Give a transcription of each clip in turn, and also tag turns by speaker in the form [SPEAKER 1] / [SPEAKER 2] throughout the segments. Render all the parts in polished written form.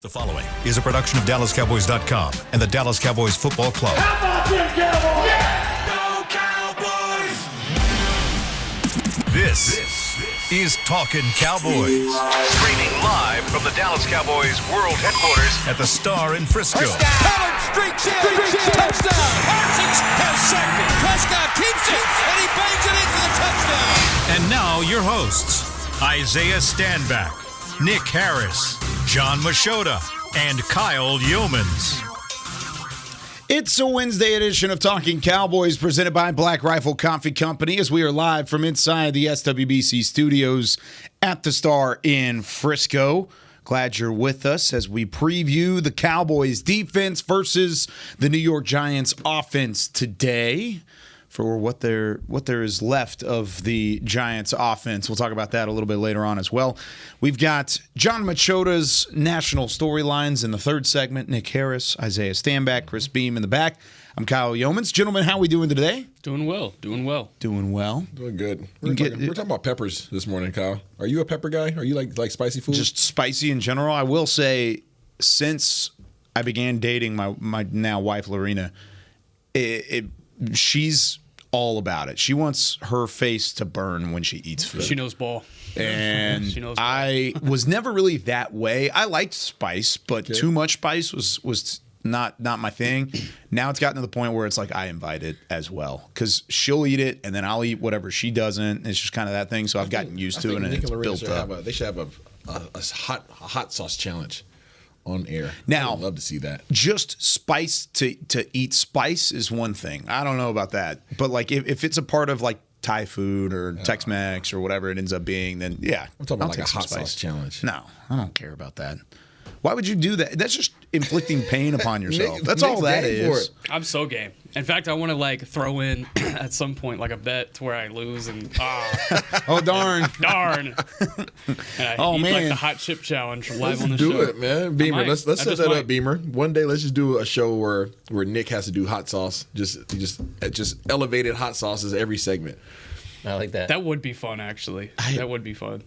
[SPEAKER 1] The following is a production of DallasCowboys.com and the Dallas Cowboys Football Club.
[SPEAKER 2] How about them Cowboys?
[SPEAKER 1] Yeah!
[SPEAKER 2] Go Cowboys!
[SPEAKER 1] This is Talkin Cowboys. Streaming live from the Dallas Cowboys World Headquarters at the Star in Frisco.
[SPEAKER 3] Pollard streaks in. Touchdown. Parsons has sacked it. Prescott keeps it, and he bangs it in for the touchdown.
[SPEAKER 1] And now your hosts, Isaiah Stanback, Nick Harris, Jon Machota, and Kyle Yeomans.
[SPEAKER 4] It's a Wednesday edition of Talkin Cowboys presented by Black Rifle Coffee Company as we are live from inside the SWBC studios at the Star in Frisco. Glad you're with us as we preview the Cowboys defense versus the New York Giants offense today. For what there is left of the Giants offense. We'll talk about that a little bit later on as well. We've got Jon Machota's national storylines in the third segment. Nick Harris, Isaiah Stanback, Chris Beam in the back. I'm Kyle Yeomans. Gentlemen, how are we doing today?
[SPEAKER 5] Doing well.
[SPEAKER 4] Doing well.
[SPEAKER 6] Doing good. We're talking about peppers this morning, Kyle. Are you a pepper guy? Are you like spicy food?
[SPEAKER 4] Just spicy in general. I will say, since I began dating my now wife, Lorena, she's all about it. She wants her face to burn when she eats food.
[SPEAKER 5] She knows ball.
[SPEAKER 4] And
[SPEAKER 5] She knows ball.
[SPEAKER 4] I was never really that way. I liked spice, but too much spice was not my thing. Now it's gotten to the point where it's like I invite it as well because she'll eat it and then I'll eat whatever she doesn't. It's just kind of that thing. So I've gotten used to it and it's built up.
[SPEAKER 6] They should have a hot sauce challenge on air.
[SPEAKER 4] Now,
[SPEAKER 6] I'd love to see that.
[SPEAKER 4] Just spice to eat spice is one thing. I don't know about that. But like if it's a part of like Thai food or Tex-Mex or whatever it ends up being, then yeah.
[SPEAKER 6] I'm talking
[SPEAKER 4] I'll
[SPEAKER 6] about like
[SPEAKER 4] take
[SPEAKER 6] a hot
[SPEAKER 4] some
[SPEAKER 6] sauce challenge.
[SPEAKER 4] No, I don't care about that. Why would you do that? That's just inflicting pain upon yourself. That's all that is.
[SPEAKER 5] I'm so game. In fact, I want to like throw in at some point like a bet to where I lose and
[SPEAKER 4] Oh darn.
[SPEAKER 5] darn. And I eat like the hot chip challenge live on the
[SPEAKER 6] do
[SPEAKER 5] show.
[SPEAKER 6] It, man. Beamer, let's set that up, Beamer. One day, let's just do a show where Nick has to do hot sauce, just elevated hot sauces every segment.
[SPEAKER 7] I like that.
[SPEAKER 5] That would be fun, actually. That would be fun.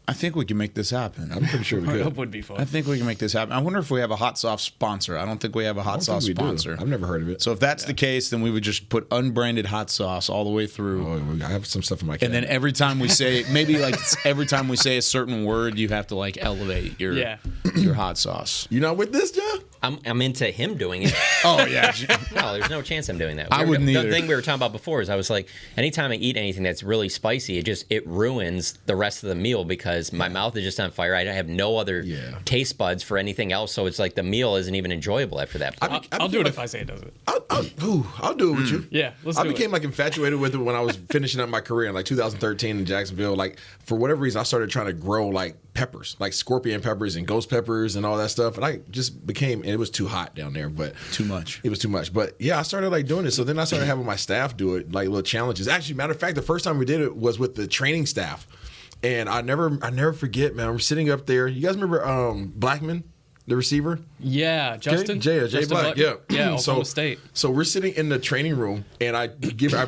[SPEAKER 4] I think we can make this happen.
[SPEAKER 6] I'm pretty sure we could.
[SPEAKER 5] That would be fun.
[SPEAKER 4] I think we can make this happen. I wonder if we have a hot sauce sponsor. I don't think we have a hot sauce sponsor.
[SPEAKER 6] I've never heard of it.
[SPEAKER 4] So if that's the case, then we would just put unbranded hot sauce all the way through.
[SPEAKER 6] Oh, I have some stuff in my cabinet.
[SPEAKER 4] And then every time we say, maybe like every time we say a certain word, you have to like elevate your hot sauce.
[SPEAKER 6] You not with this, John?
[SPEAKER 7] I'm into him doing it.
[SPEAKER 4] Oh yeah.
[SPEAKER 7] No, there's no chance I'm doing that.
[SPEAKER 4] I wouldn't either.
[SPEAKER 7] The thing we were talking about before is I was like, anytime I eat anything that's really spicy, it ruins the rest of the meal because my mouth is just on fire. I have no other taste buds for anything else, so it's like the meal isn't even enjoyable after that.
[SPEAKER 5] I'll do it if Isaiah does it.
[SPEAKER 6] I'll do it with you.
[SPEAKER 5] Yeah, let's do it.
[SPEAKER 6] I became like infatuated with it when I was finishing up my career in like 2013 in Jacksonville. Like for whatever reason, I started trying to grow like peppers, like scorpion peppers and ghost peppers and all that stuff. And I just became, and it was too hot down there, but
[SPEAKER 4] Too much.
[SPEAKER 6] It was too much. But yeah, I started like doing it. So then I started having my staff do it, like little challenges. Actually, matter of fact, the first time we did it was with the training staff. And I never forget, man. We're sitting up there. You guys remember Blackman, the receiver?
[SPEAKER 5] Yeah, Justin.
[SPEAKER 6] Jay
[SPEAKER 5] Justin
[SPEAKER 6] Black. Yeah,
[SPEAKER 5] Oklahoma State.
[SPEAKER 6] So we're sitting in the training room, and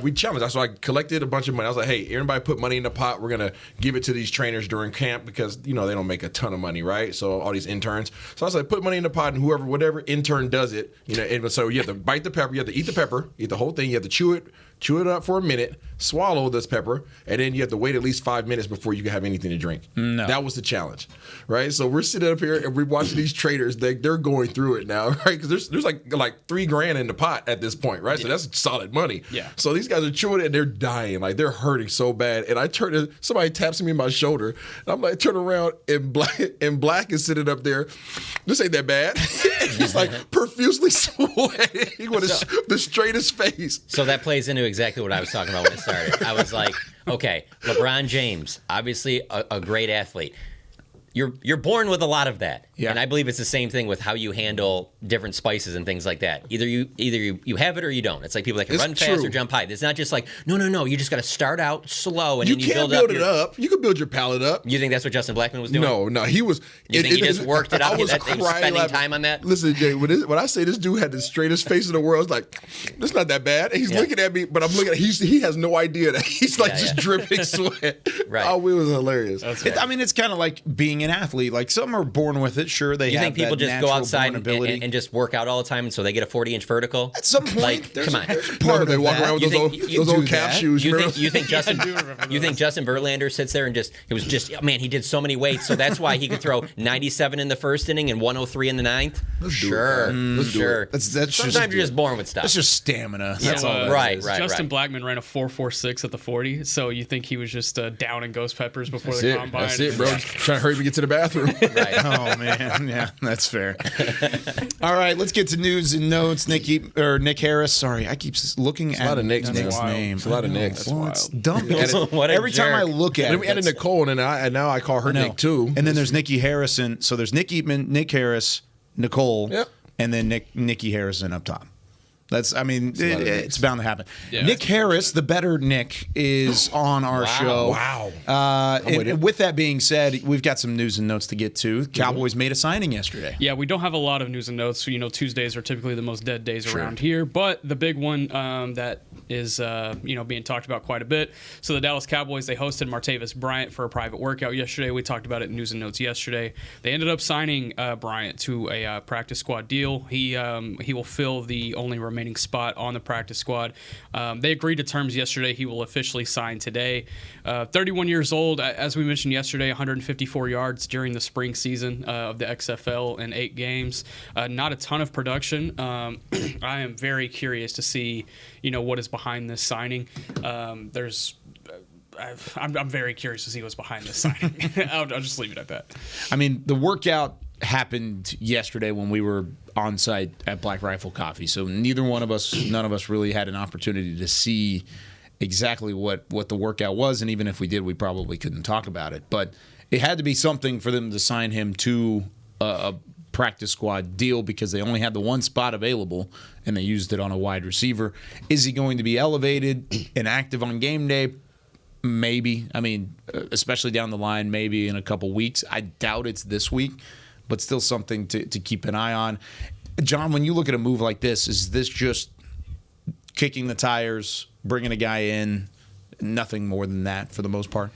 [SPEAKER 6] we challenged. So I collected a bunch of money. I was like, hey, everybody put money in the pot. We're gonna give it to these trainers during camp because they don't make a ton of money, right? So all these interns. So I was like, put money in the pot, and whatever intern does it, And so you have to bite the pepper. You have to eat the pepper. Eat the whole thing. You have to chew it up for a minute, swallow this pepper, and then you have to wait at least 5 minutes before you can have anything to drink.
[SPEAKER 4] No.
[SPEAKER 6] That was the challenge, right? So we're sitting up here and we're watching these traders. They're going through it now, right? Because there's like $3,000 in the pot at this point, right? So that's solid money.
[SPEAKER 5] Yeah.
[SPEAKER 6] So these guys are chewing it and they're dying, like they're hurting so bad. And I turn to somebody taps me on my shoulder, and I'm like, turn around, and Black is sitting up there. This ain't that bad. He's like profusely sweating with the straightest face.
[SPEAKER 7] So that plays into exactly what I was talking about when it started. I was like, okay, LeBron James, obviously a great athlete. You're born with a lot of that.
[SPEAKER 4] Yeah.
[SPEAKER 7] And I believe it's the same thing with how you handle different spices and things like that. Either you have it or you don't. It's like people that can run fast or jump high. It's not just like, no. You just got to start out slow and then you build
[SPEAKER 6] it up. You can build your palate up.
[SPEAKER 7] You think that's what Justin Blackman was doing?
[SPEAKER 6] No, he was.
[SPEAKER 7] You think he just worked it out?
[SPEAKER 6] I was
[SPEAKER 7] spending time on that?
[SPEAKER 6] Listen, Jay, when I say this dude had the straightest face in the world, it's like, that's not that bad. And he's looking at me, but I'm looking at he has no idea that he's like just dripping sweat.
[SPEAKER 7] Right.
[SPEAKER 6] Oh, it was hilarious.
[SPEAKER 4] I mean, it's kind of like being an athlete. Like some are born with it. Sure, they
[SPEAKER 7] You
[SPEAKER 4] have
[SPEAKER 7] think people
[SPEAKER 4] that
[SPEAKER 7] just go
[SPEAKER 4] natural
[SPEAKER 7] outside
[SPEAKER 4] born ability.
[SPEAKER 7] and just work out all the time, and so they get a 40-inch vertical?
[SPEAKER 4] At some point,
[SPEAKER 7] Like,
[SPEAKER 4] there's
[SPEAKER 7] come
[SPEAKER 4] a-
[SPEAKER 7] on.
[SPEAKER 4] there's a
[SPEAKER 6] No,
[SPEAKER 4] part
[SPEAKER 6] they
[SPEAKER 4] of
[SPEAKER 6] walk
[SPEAKER 4] that.
[SPEAKER 6] around with
[SPEAKER 7] You
[SPEAKER 6] those
[SPEAKER 7] think-
[SPEAKER 6] old,
[SPEAKER 7] you
[SPEAKER 6] those
[SPEAKER 4] do
[SPEAKER 6] old calf
[SPEAKER 4] that.
[SPEAKER 6] shoes.
[SPEAKER 7] You
[SPEAKER 6] remember?
[SPEAKER 7] think Justin? You think Justin Verlander sits there and it was just man, he did so many weights, so that's why he could throw 97 in the first inning and 103 in the ninth. Sure,
[SPEAKER 6] Let's do
[SPEAKER 7] sure.
[SPEAKER 6] it.
[SPEAKER 4] That's
[SPEAKER 7] Sometimes you're just born with stuff.
[SPEAKER 4] That's just stamina. That's
[SPEAKER 5] So,
[SPEAKER 4] all. That
[SPEAKER 7] right,
[SPEAKER 4] is.
[SPEAKER 7] right.
[SPEAKER 5] Justin Blackmon ran a 4.46 at the 40. So you think he was just down in ghost peppers before
[SPEAKER 6] That's
[SPEAKER 5] the
[SPEAKER 6] it.
[SPEAKER 5] combine?
[SPEAKER 6] That's it, bro. Trying to hurry up and get to the bathroom.
[SPEAKER 7] Right.
[SPEAKER 4] Oh man, yeah, that's fair. All right, let's get to news and notes. Nick Harris. Sorry, I keep looking at
[SPEAKER 6] a lot of Nicks, man.
[SPEAKER 4] Nick's name.
[SPEAKER 6] It's a lot of Nicks.
[SPEAKER 4] Well, it's dumb.
[SPEAKER 7] What a
[SPEAKER 4] Every time I
[SPEAKER 7] jerk.
[SPEAKER 4] look at
[SPEAKER 6] Then
[SPEAKER 4] it,
[SPEAKER 6] we added
[SPEAKER 4] that's-
[SPEAKER 6] Nicole, and now I call her
[SPEAKER 4] No.
[SPEAKER 6] Nick too.
[SPEAKER 4] And then there's Nikki Harrison. So there's Nick Eatman, Nick Harris, Nicole,
[SPEAKER 6] Yep.
[SPEAKER 4] and then Nikki Harrison up top. That's, I mean,
[SPEAKER 6] a lot of
[SPEAKER 4] it's
[SPEAKER 6] Nicks.
[SPEAKER 4] bound to happen.
[SPEAKER 5] Yeah.
[SPEAKER 4] Nick Harris, the better Nick, is on our show.
[SPEAKER 6] Wow.
[SPEAKER 4] And with that being said, we've got some news and notes to get to. Cowboys made a signing yesterday.
[SPEAKER 5] Yeah, we don't have a lot of news and notes. So, Tuesdays are typically the most dead days around here. But the big one that is being talked about quite a bit. So the Dallas Cowboys, they hosted Martavis Bryant for a private workout yesterday. We talked about it in news and notes yesterday. They ended up signing Bryant to a practice squad deal. He will fill the only remaining spot on the practice squad. They agreed to terms yesterday. He will officially sign today. 31 years old, as we mentioned yesterday, 154 yards during the spring season of the XFL in 8 games. Not a ton of production. I am very curious to see, what is behind this signing. I'm very curious to see what's behind this signing. I'll just leave it at that.
[SPEAKER 4] I mean, the workout happened yesterday when we were on site at Black Rifle Coffee. So none of us really had an opportunity to see exactly what the workout was. And even if we did, we probably couldn't talk about it. But it had to be something for them to sign him to a practice squad deal because they only had the one spot available and they used it on a wide receiver. Is he going to be elevated and active on game day? Maybe. I mean, especially down the line, maybe in a couple weeks. I doubt it's this week, but still something to keep an eye on. John, when you look at a move like this, is this just kicking the tires, bringing a guy in, nothing more than that for the most part?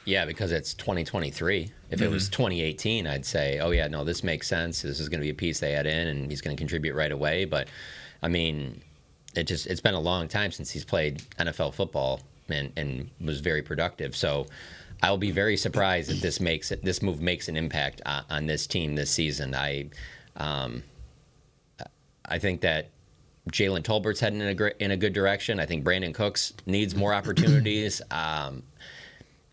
[SPEAKER 7] Yeah, because it's 2023. If it was 2018, I'd say, oh, yeah, no, this makes sense. This is going to be a piece they add in, and he's going to contribute right away. But, I mean, it's been a long time since he's played NFL football and was very productive. So I'll be very surprised if this move makes an impact on this team this season. I think that Jalen Tolbert's heading in a good direction. I think Brandon Cooks needs more opportunities.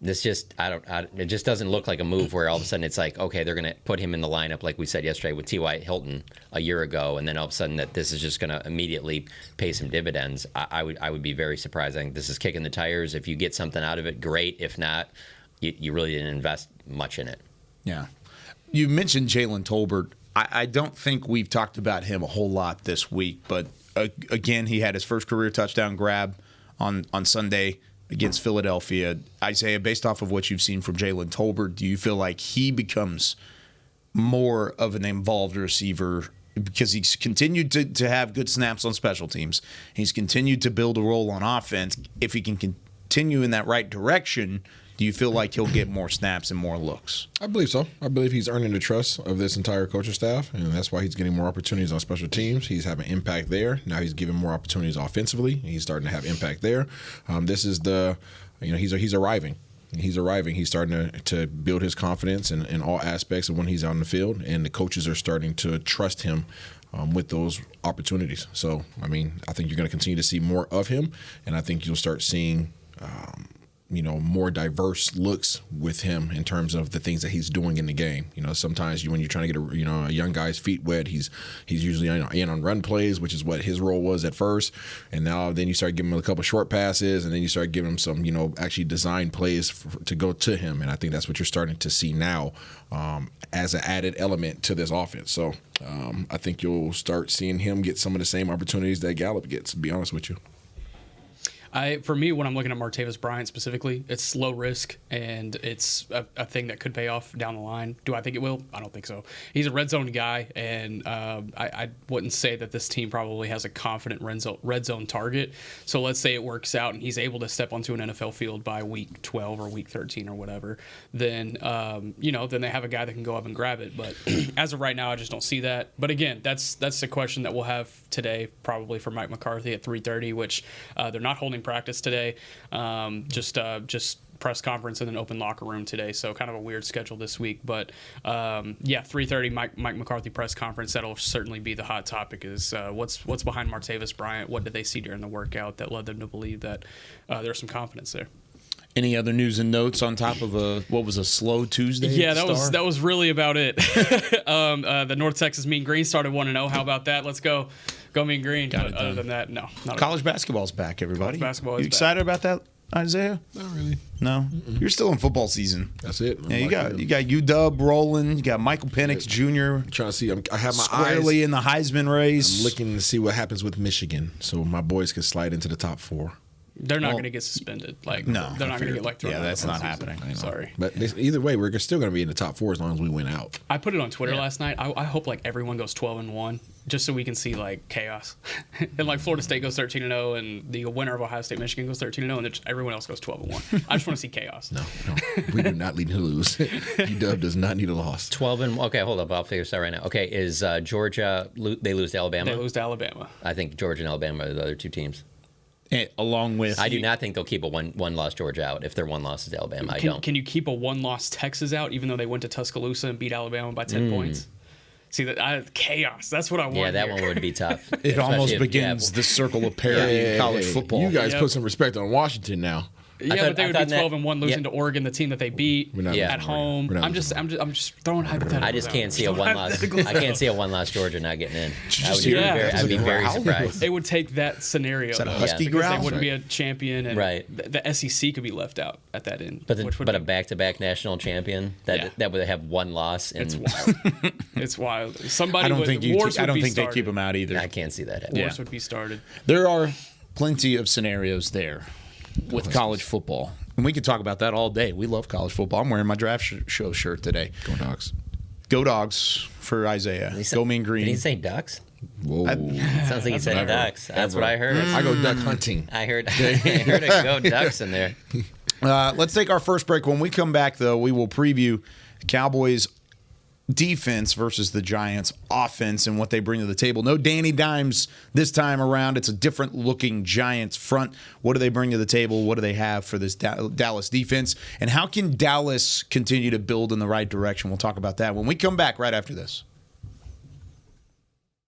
[SPEAKER 7] It just doesn't look like a move where all of a sudden it's like, okay, they're going to put him in the lineup like we said yesterday with T.Y. Hilton a year ago, and then all of a sudden that this is just going to immediately pay some dividends. I would be very surprised. I think this is kicking the tires. If you get something out of it, great. If not, you really didn't invest much in it.
[SPEAKER 4] Yeah. You mentioned Jalen Tolbert. I don't think we've talked about him a whole lot this week, but again, he had his first career touchdown grab on Sunday against Philadelphia. Isaiah, based off of what you've seen from Jalen Tolbert, do you feel like he becomes more of an involved receiver because he's continued to have good snaps on special teams? He's continued to build a role on offense. If he can continue in that right direction, do you feel like he'll get more snaps and more looks?
[SPEAKER 6] I believe so. I believe he's earning the trust of this entire coaching staff, and that's why he's getting more opportunities on special teams. He's having impact there. Now he's giving more opportunities offensively. He's starting to have impact there. This is he's arriving. He's arriving. He's starting to build his confidence in all aspects of when he's out in the field, and the coaches are starting to trust him with those opportunities. So, I mean, I think you're going to continue to see more of him, and I think you'll start seeing more diverse looks with him in terms of the things that he's doing in the game. Sometimes when you're trying to get a young guy's feet wet, he's usually in on run plays, which is what his role was at first. And now then you start giving him a couple short passes, and then you start giving him some actually designed plays to go to him. And I think that's what you're starting to see now as an added element to this offense. So I think you'll start seeing him get some of the same opportunities that Gallup gets, to be honest with you.
[SPEAKER 5] For me, when I'm looking at Martavis Bryant specifically, it's low risk and it's a thing that could pay off down the line. Do I think it will? I don't think so. He's a red zone guy, and I wouldn't say that this team probably has a confident red zone target. So let's say it works out and he's able to step onto an NFL field by week 12 or week 13 or whatever. Then then they have a guy that can go up and grab it. But as of right now, I just don't see that. But again, that's the question that we'll have today, probably for Mike McCarthy at 3:30, which they're not holding practice today. Just press conference in an open locker room today, so kind of a weird schedule this week. But 3:30 Mike McCarthy press conference. That'll certainly be the hot topic. Is what's behind Martavis Bryant? What did they see during the workout that led them to believe that there's some confidence there?
[SPEAKER 4] Any other news and notes on top of what was a slow Tuesday?
[SPEAKER 5] Yeah, that was really about it. The North Texas Mean Green started 1-0. How about that? Let's go Mean Green. Other than that, no.
[SPEAKER 4] College basketball's back, everybody.
[SPEAKER 5] College basketball is
[SPEAKER 4] you excited about that, Isaiah?
[SPEAKER 6] Not really.
[SPEAKER 4] No, You're still in football season.
[SPEAKER 6] That's it.
[SPEAKER 4] Yeah, you got UW rolling. You got Michael Penix Jr.
[SPEAKER 6] Trying to see. I have my
[SPEAKER 4] squarely
[SPEAKER 6] eyes
[SPEAKER 4] in the Heisman race.
[SPEAKER 6] I'm looking to see what happens with Michigan, so my boys can slide into the top 4.
[SPEAKER 5] They're not going to get suspended.
[SPEAKER 4] No,
[SPEAKER 5] they're not going to get thrown out.
[SPEAKER 4] That's not happening.
[SPEAKER 5] Sorry,
[SPEAKER 6] but either way, we're still going to be in the top 4 as long as we win out.
[SPEAKER 5] I put it on Twitter last night. I hope everyone goes 12-1, just so we can see chaos, and Florida State goes 13-0, and the winner of Ohio State Michigan goes 13-0, and everyone else goes 12-1. I just want to see chaos.
[SPEAKER 6] No, we do not need to lose. UW does not need a loss.
[SPEAKER 7] 12-1. Okay, hold up. I'll figure this out right now. Okay, is Georgia? They lose to Alabama.
[SPEAKER 5] They lose to Alabama.
[SPEAKER 7] I think Georgia and Alabama are the other two teams.
[SPEAKER 4] Along with,
[SPEAKER 7] I do not think they'll keep a one-loss Georgia out if their one loss is Alabama. I don't.
[SPEAKER 5] Can you keep a one-loss Texas out even though they went to Tuscaloosa and beat Alabama by 10 points? See that chaos. That's what I want.
[SPEAKER 7] Yeah, that one would be tough.
[SPEAKER 4] It almost begins the circle of parity in college football.
[SPEAKER 6] You guys put some respect on Washington now.
[SPEAKER 5] Yeah, but they would be 12-1 losing to Oregon, the team that they beat at home. I'm just throwing hypotheticals.
[SPEAKER 7] I just can't see a one-loss. I can't see a one-loss Georgia not getting in.
[SPEAKER 4] I'd
[SPEAKER 7] be very surprised.
[SPEAKER 5] It would take that scenario.
[SPEAKER 4] Is that a husky
[SPEAKER 5] because
[SPEAKER 4] growl?
[SPEAKER 5] They wouldn't be a champion, and
[SPEAKER 7] right.
[SPEAKER 5] the SEC could be left out at that end.
[SPEAKER 7] But a back-to-back national champion that would have one loss.
[SPEAKER 5] It's wild. It's wild.
[SPEAKER 4] I don't think they keep them out either.
[SPEAKER 7] I can't see that.
[SPEAKER 5] Wars would be started.
[SPEAKER 4] There are plenty of scenarios there with college football. And we could talk about that all day. We love college football. I'm wearing my draft show shirt today.
[SPEAKER 6] Go Dogs.
[SPEAKER 4] Go Dogs for Isaiah. Go Mean Green.
[SPEAKER 7] Did he say Ducks?
[SPEAKER 6] Whoa.
[SPEAKER 7] Sounds like he said Ducks. That's what I heard.
[SPEAKER 6] I go duck hunting.
[SPEAKER 7] I heard a Go Ducks in there.
[SPEAKER 4] Let's take our first break. When we come back, though, we will preview the Cowboys' defense versus the Giants' offense and what they bring to the table. No Danny Dimes this time around. It's a different looking Giants front. What do they bring to the table? What do they have for this Dallas defense? And how can Dallas continue to build in the right direction? We'll talk about that when we come back right after this.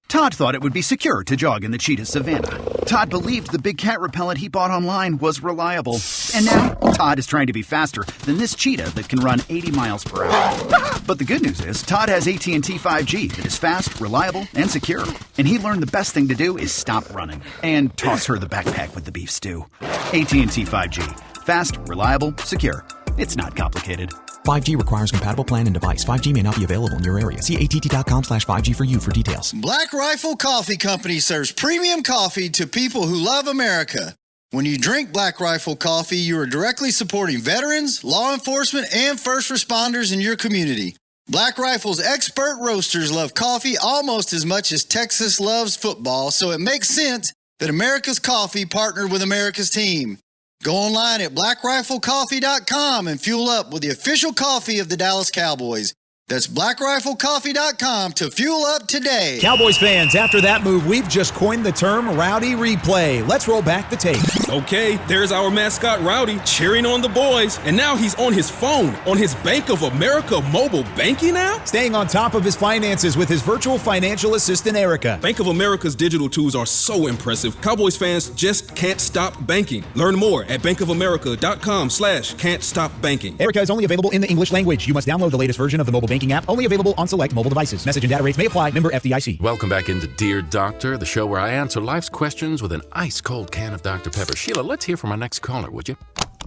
[SPEAKER 8] Todd thought it would be secure to jog in the cheetah savanna. Todd believed the big cat repellent he bought online was reliable. And now, Todd is trying to be faster than this cheetah that can run 80 miles per hour. But the good news is, Todd has AT&T 5G that is fast, reliable, and secure. And he learned the best thing to do is stop running and toss her the backpack with the beef stew. AT&T 5G. Fast, reliable, secure. It's not complicated.
[SPEAKER 9] 5G requires compatible plan and device. 5G may not be available in your area. See att.com/5G for you for details.
[SPEAKER 10] Black Rifle Coffee Company serves premium coffee to people who love America. When you drink Black Rifle Coffee, you are directly supporting veterans, law enforcement, and first responders in your community. Black Rifle's expert roasters love coffee almost as much as Texas loves football, so it makes sense that America's Coffee partnered with America's team. Go online at blackriflecoffee.com and fuel up with the official coffee of the Dallas Cowboys. That's blackriflecoffee.com to fuel up today.
[SPEAKER 11] Cowboys fans, after that move, we've just coined the term Rowdy Replay. Let's roll back the tape.
[SPEAKER 12] Okay, there's our mascot Rowdy cheering on the boys. And now he's on his phone, on his Bank of America mobile banking app?
[SPEAKER 11] Staying on top of his finances with his virtual financial assistant, Erica.
[SPEAKER 12] Bank of America's digital tools are so impressive. Cowboys fans just can't stop banking. Learn more at bankofamerica.com/can't stop banking.
[SPEAKER 11] Erica is only available in the English language. You must download the latest version of the mobile banking app, only available on select mobile devices. Message and data rates may apply. Member FDIC.
[SPEAKER 13] Welcome back into Dear Doctor, the show where I answer life's questions with an ice-cold can of Dr. Pepper. Sheila, let's hear from our next caller, would you?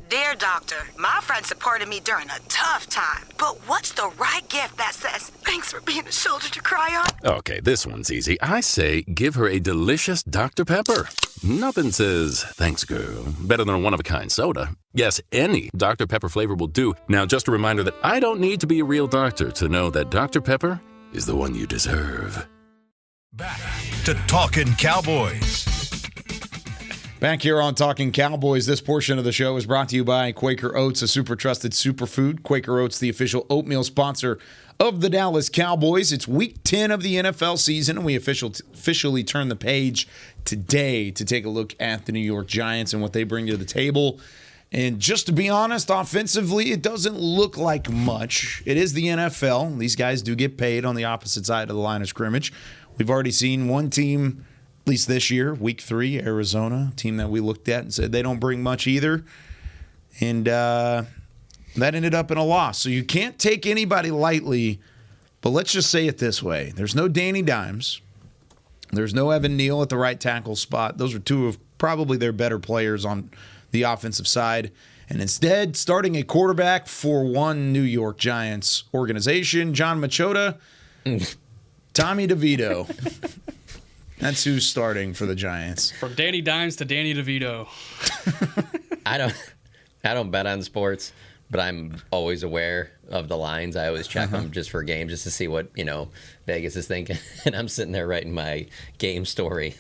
[SPEAKER 14] Dear Doctor, my friend supported me during a tough time. But what's the right gift that says, thanks for being a shoulder to cry on?
[SPEAKER 13] Okay, this one's easy. I say give her a delicious Dr. Pepper. Nothing says, thanks, girl, better than a one-of-a-kind soda. Yes, any Dr. Pepper flavor will do. Now, just a reminder that I don't need to be a real doctor to know that Dr. Pepper is the one you deserve.
[SPEAKER 1] Back to Talkin Cowboys.
[SPEAKER 4] Back here on Talking Cowboys, this portion of the show is brought to you by Quaker Oats, a super trusted superfood. Quaker Oats, the official oatmeal sponsor of the Dallas Cowboys. It's week 10 of the NFL season, and we officially turn the page today to take a look at the New York Giants and what they bring to the table. And just to be honest, offensively, it doesn't look like much. It is the NFL. These guys do get paid on the opposite side of the line of scrimmage. We've already seen one team, at least this year, week 3, Arizona, team that we looked at and said they don't bring much either. And that ended up in a loss. So you can't take anybody lightly, but let's just say it this way. There's no Danny Dimes. There's no Evan Neal at the right tackle spot. Those are two of probably their better players on the offensive side. And instead, starting a quarterback for one New York Giants organization, Jon Machota, Tommy DeVito. That's who's starting for the Giants.
[SPEAKER 5] From Danny Dimes to Danny DeVito.
[SPEAKER 7] I don't bet on sports, but I'm always aware of the lines. I always check them just for games, just to see what Vegas is thinking. And I'm sitting there writing my game story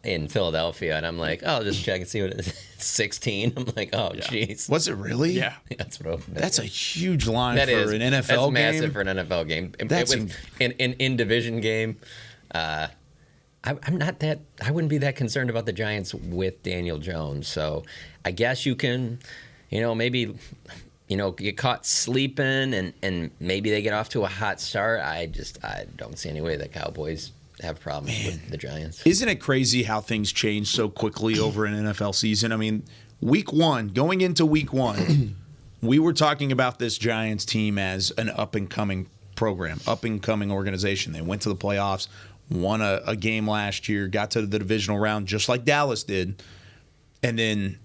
[SPEAKER 7] in Philadelphia, and I'm like, oh, I'll just check and see what it is. 16. I'm like, oh, jeez.
[SPEAKER 4] Was it really?
[SPEAKER 7] Yeah, that's what.
[SPEAKER 4] That's a huge line
[SPEAKER 7] that
[SPEAKER 4] for
[SPEAKER 7] is,
[SPEAKER 4] an NFL
[SPEAKER 7] that's
[SPEAKER 4] game.
[SPEAKER 7] Massive for an NFL game.
[SPEAKER 4] That's
[SPEAKER 7] in division game. I'm not that. I wouldn't be that concerned about the Giants with Daniel Jones. So I guess you can, maybe, get caught sleeping and maybe they get off to a hot start. I don't see any way that Cowboys have problems with the Giants.
[SPEAKER 4] Isn't it crazy how things change so quickly over an NFL season? I mean, going into week 1, we were talking about this Giants team as an up-and-coming program, up-and-coming organization. They went to the playoffs, won a game last year, got to the divisional round just like Dallas did, and then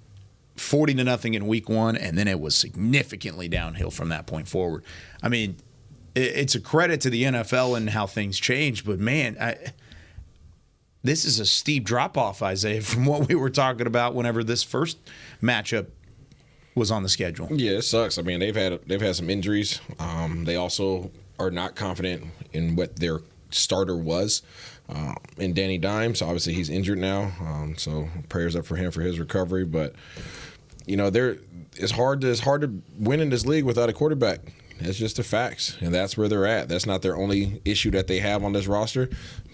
[SPEAKER 4] 40-0 in week 1, and then it was significantly downhill from that point forward. I mean, it's a credit to the NFL and how things change, but man, this is a steep drop-off, Isaiah, from what we were talking about whenever this first matchup was on the schedule.
[SPEAKER 6] Yeah, it sucks. I mean, they've had some injuries. They also are not confident in what their starter was in Danny Dimes. Obviously, he's injured now, so prayers up for him for his recovery. But it's hard to win in this league without a quarterback. It's just the facts, and that's where they're at. That's not their only issue that they have on this roster,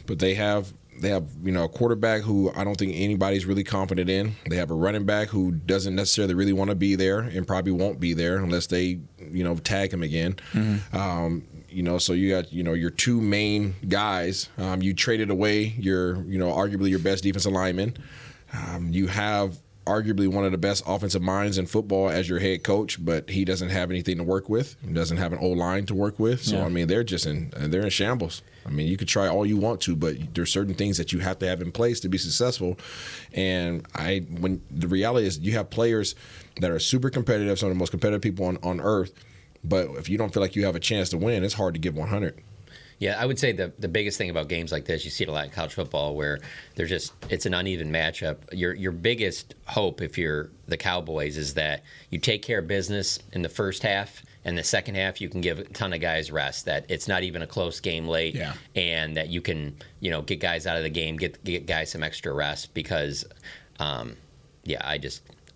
[SPEAKER 6] but they have a quarterback who I don't think anybody's really confident in. They have a running back who doesn't necessarily really want to be there and probably won't be there unless they tag him again. Mm-hmm. So you got your two main guys. You traded away your arguably your best defensive lineman. You have arguably one of the best offensive minds in football as your head coach, but he doesn't have anything to work with. He doesn't have an O-line to work with. So, I mean, they're in shambles. I mean, you could try all you want to, but there's certain things that you have to have in place to be successful. And when the reality is you have players that are super competitive, some of the most competitive people on earth, but if you don't feel like you have a chance to win, it's hard to give 100.
[SPEAKER 7] Yeah, I would say the biggest thing about games like this, you see it a lot in college football, where it's an uneven matchup. Your biggest hope, if you're the Cowboys, is that you take care of business in the first half, and the second half you can give a ton of guys rest. That it's not even a close game late, and that you can get guys out of the game, get guys some extra rest. Because,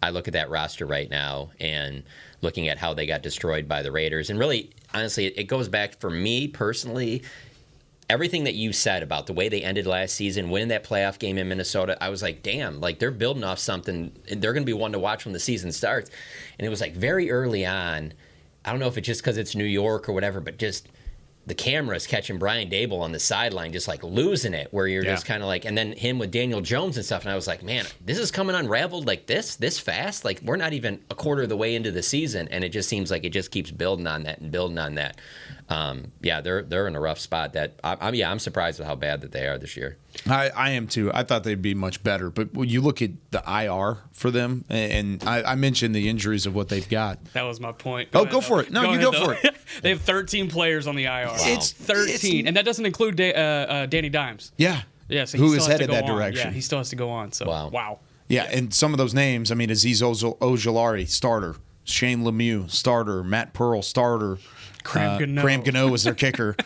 [SPEAKER 7] I look at that roster right now and looking at how they got destroyed by the Raiders, and really, honestly, it goes back for me personally. Everything that you said about the way they ended last season, winning that playoff game in Minnesota, I was like, damn, like they're building off something. They're going to be one to watch when the season starts. And it was like very early on. I don't know if it's just because it's New York or whatever, but just the cameras catching Brian Dable on the sideline, just like losing it, where you're just kind of like, and then him with Daniel Jones and stuff. And I was like, man, this is coming unraveled like this fast. Like we're not even a quarter of the way into the season, and it just seems like it just keeps building on that and building on that. They're in a rough spot. That I'm surprised with how bad that they are this year.
[SPEAKER 4] I am too. I thought they'd be much better, but when you look at the IR for them, and I mentioned the injuries of what they've got.
[SPEAKER 5] That was my point.
[SPEAKER 4] Go for it. No, go for it.
[SPEAKER 5] They have 13 players on the IR.
[SPEAKER 4] Wow.
[SPEAKER 5] It's 13, and that doesn't include Danny Dimes.
[SPEAKER 4] Yeah.
[SPEAKER 5] Yeah, so
[SPEAKER 4] who
[SPEAKER 5] he
[SPEAKER 4] is
[SPEAKER 5] still has to
[SPEAKER 4] headed
[SPEAKER 5] go
[SPEAKER 4] that
[SPEAKER 5] on.
[SPEAKER 4] direction.
[SPEAKER 5] Yeah, he still has to go on. So wow.
[SPEAKER 4] Yeah, and some of those names, I mean, Aziz Ojulari, starter. Shane Lemieux, starter. Matt Pearl, starter.
[SPEAKER 5] Cram
[SPEAKER 4] Gano was their kicker.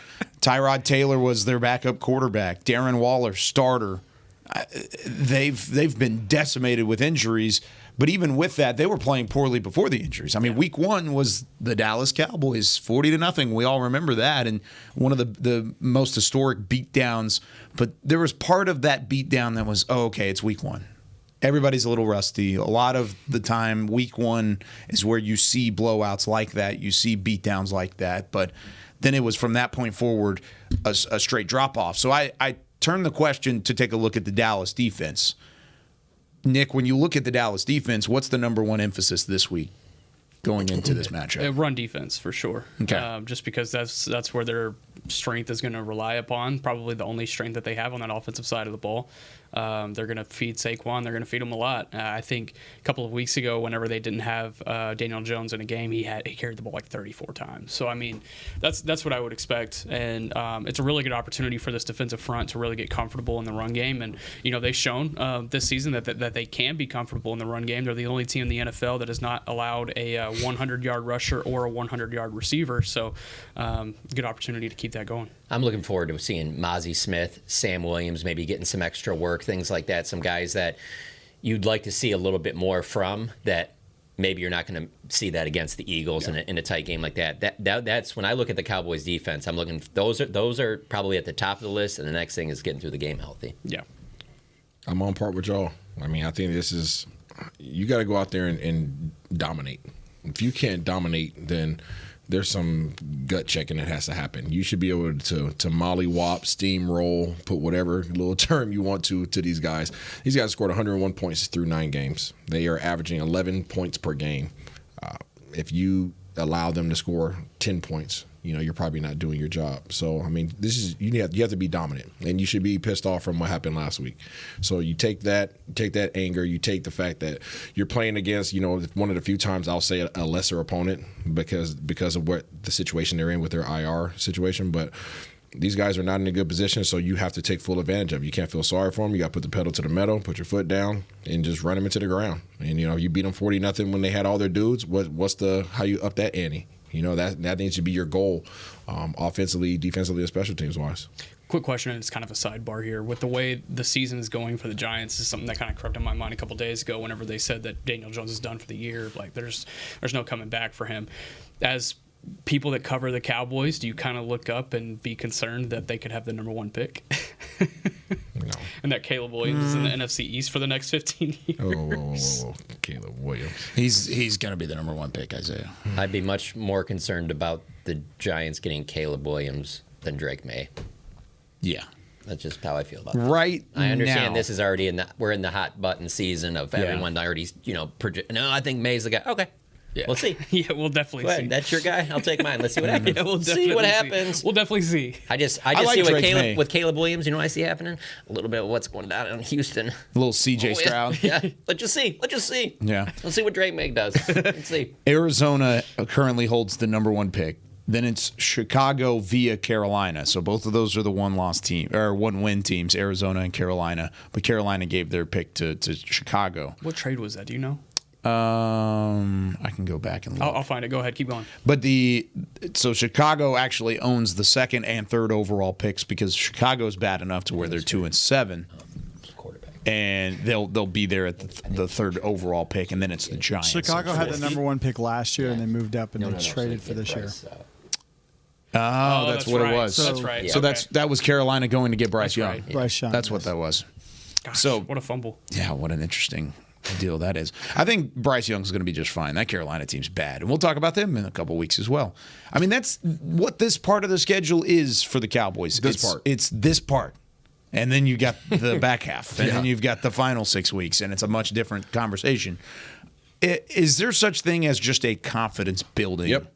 [SPEAKER 4] Tyrod Taylor was their backup quarterback. Darren Waller, starter. They've been decimated with injuries, but even with that, they were playing poorly before the injuries. I mean, Week 1 was the Dallas Cowboys, 40-0. We all remember that, and one of the most historic beatdowns. But there was part of that beatdown that was, okay, it's Week 1. Everybody's a little rusty. A lot of the time, Week 1 is where you see blowouts like that. You see beatdowns like that. But then it was from that point forward a straight drop-off. So I turned the question to take a look at the Dallas defense. Nick, when you look at the Dallas defense, what's the number one emphasis this week going into this matchup?
[SPEAKER 5] Run defense, for sure.
[SPEAKER 4] Okay.
[SPEAKER 5] Just because that's where their strength is going to rely upon, probably the only strength that they have on that offensive side of the ball. They're going to feed Saquon. They're going to feed him a lot. I think a couple of weeks ago, whenever they didn't have Daniel Jones in a game, he carried the ball like 34 times. So, I mean, that's what I would expect. And it's a really good opportunity for this defensive front to really get comfortable in the run game. And, they've shown this season that they can be comfortable in the run game. They're the only team in the NFL that has not allowed a 100-yard rusher or a 100-yard receiver. So, good opportunity to keep that going.
[SPEAKER 7] I'm looking forward to seeing Mozzie Smith, Sam Williams, maybe getting some extra work, things like that. Some guys that you'd like to see a little bit more from that maybe you're not going to see that against the Eagles in a tight game like that. That's when I look at the Cowboys defense, I'm looking, those are probably at the top of the list, and the next thing is getting through the game healthy.
[SPEAKER 5] Yeah.
[SPEAKER 6] I'm on part with y'all. I mean, I think you got to go out there and dominate. If you can't dominate, then there's some gut checking that has to happen. You should be able to mollywop, steamroll, put whatever little term you want to these guys. These guys scored 101 points through 9 games. They are averaging 11 points per game. If you allow them to score 10 points, you're probably not doing your job. So, I mean, you have to be dominant, and you should be pissed off from what happened last week. So you take that anger, you take the fact that you're playing against, one of the few times I'll say a lesser opponent because of what the situation they're in with their IR situation. But these guys are not in a good position, so you have to take full advantage of it. You can't feel sorry for them. You got to put the pedal to the metal, put your foot down, and just run them into the ground. And you beat them 40-0 when they had all their dudes. How you up that ante? That needs to be your goal, offensively, defensively, and special teams wise.
[SPEAKER 5] Quick question, and it's kind of a sidebar here. With the way the season is going for the Giants, is something that kind of crept in my mind a couple days ago. Whenever they said that Daniel Jones is done for the year, like there's no coming back for him. As people that cover the Cowboys, do you kind of look up and be concerned that they could have the number 1 pick?
[SPEAKER 6] No.
[SPEAKER 5] And that Caleb Williams is in the NFC East for the next 15 years.
[SPEAKER 6] Whoa. Caleb Williams.
[SPEAKER 4] He's going to be the number 1 pick, Isaiah.
[SPEAKER 7] I'd be much more concerned about the Giants getting Caleb Williams than Drake May.
[SPEAKER 4] Yeah.
[SPEAKER 7] That's just how I feel about that.
[SPEAKER 4] Right now.
[SPEAKER 7] I understand this is already we're in the hot button season of everyone already, no, I think May's the guy. Okay.
[SPEAKER 5] Yeah.
[SPEAKER 7] We'll see.
[SPEAKER 5] Yeah, we'll definitely see.
[SPEAKER 7] That's your guy. I'll take mine. Let's see what happens.
[SPEAKER 5] Yeah, we'll
[SPEAKER 7] see what happens.
[SPEAKER 5] We'll definitely see.
[SPEAKER 7] I just
[SPEAKER 4] like
[SPEAKER 7] see with Caleb Williams, what I see happening? A little bit of what's going down in Houston.
[SPEAKER 4] A little CJ Stroud.
[SPEAKER 7] Yeah. Let's just see.
[SPEAKER 4] Yeah.
[SPEAKER 7] Let's see what Drake May does. Let's see.
[SPEAKER 4] Arizona currently holds the number 1 pick. Then it's Chicago via Carolina. So both of those are the 1-win teams, Arizona and Carolina. But Carolina gave their pick to Chicago.
[SPEAKER 5] What trade was that? Do you know?
[SPEAKER 4] I can go back and look.
[SPEAKER 5] I'll find it. Go ahead. Keep going.
[SPEAKER 4] But so Chicago actually owns the 2nd and 3rd overall picks because Chicago's bad enough to where they're 2-7. And they'll be there at the 3rd overall pick, and then it's the Giants.
[SPEAKER 15] Chicago had the number 1 pick last year, and they moved up and traded for this year.
[SPEAKER 4] That's what
[SPEAKER 5] right.
[SPEAKER 4] it was.
[SPEAKER 5] So, that's right.
[SPEAKER 4] So that was Carolina going to get Bryce Young.
[SPEAKER 5] Right.
[SPEAKER 15] Bryce Young.
[SPEAKER 4] That's what that was.
[SPEAKER 5] Gosh, what a fumble.
[SPEAKER 4] Yeah, what an interesting deal that is. I think Bryce Young's going to be just fine. That Carolina team's bad, and we'll talk about them in a couple weeks as well. I mean, that's what this part of the schedule is for the Cowboys. It's this part. And then you got the back half, and then you've got the final 6 weeks, and it's a much different conversation. Is there such thing as just a confidence-building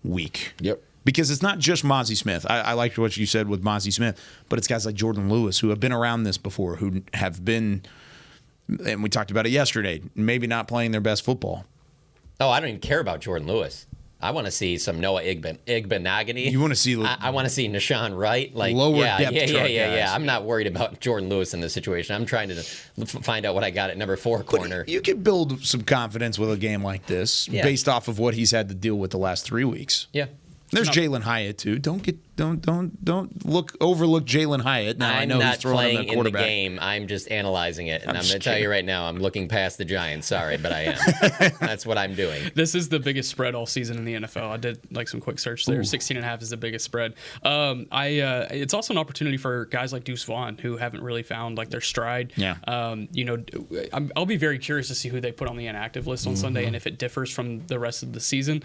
[SPEAKER 4] week?
[SPEAKER 6] Yep.
[SPEAKER 4] Because it's not just Mozzie Smith. I liked what you said with Mozzie Smith, but it's guys like Jordan Lewis who have been around this before, who have been, and we talked about it yesterday, maybe not playing their best football.
[SPEAKER 7] Oh, I don't even care about Jordan Lewis. I want to see some Noah Igbenogany.
[SPEAKER 4] You want to see?
[SPEAKER 7] I want to see Nashawn Wright. Like
[SPEAKER 4] lower depth chart guys.
[SPEAKER 7] I'm not worried about Jordan Lewis in this situation. I'm trying to find out what I got at number 4 corner.
[SPEAKER 4] You can build some confidence with a game like this based off of what he's had to deal with the last 3 weeks.
[SPEAKER 7] Yeah.
[SPEAKER 4] There's Jalen Hyatt too. Don't overlook Jalen Hyatt. Now I know
[SPEAKER 7] I'm
[SPEAKER 4] he's
[SPEAKER 7] not
[SPEAKER 4] throwing
[SPEAKER 7] playing
[SPEAKER 4] in the quarterback.
[SPEAKER 7] the game. I'm just analyzing it, and I'm going to tell you right now, I'm looking past the Giants. Sorry, but I am. That's what I'm doing.
[SPEAKER 5] This is the biggest spread all season in the NFL. I did some quick search there. 16.5 is the biggest spread. It's also an opportunity for guys like Deuce Vaughn who haven't really found their stride.
[SPEAKER 4] Yeah.
[SPEAKER 5] I'll be very curious to see who they put on the inactive list on Sunday and if it differs from the rest of the season.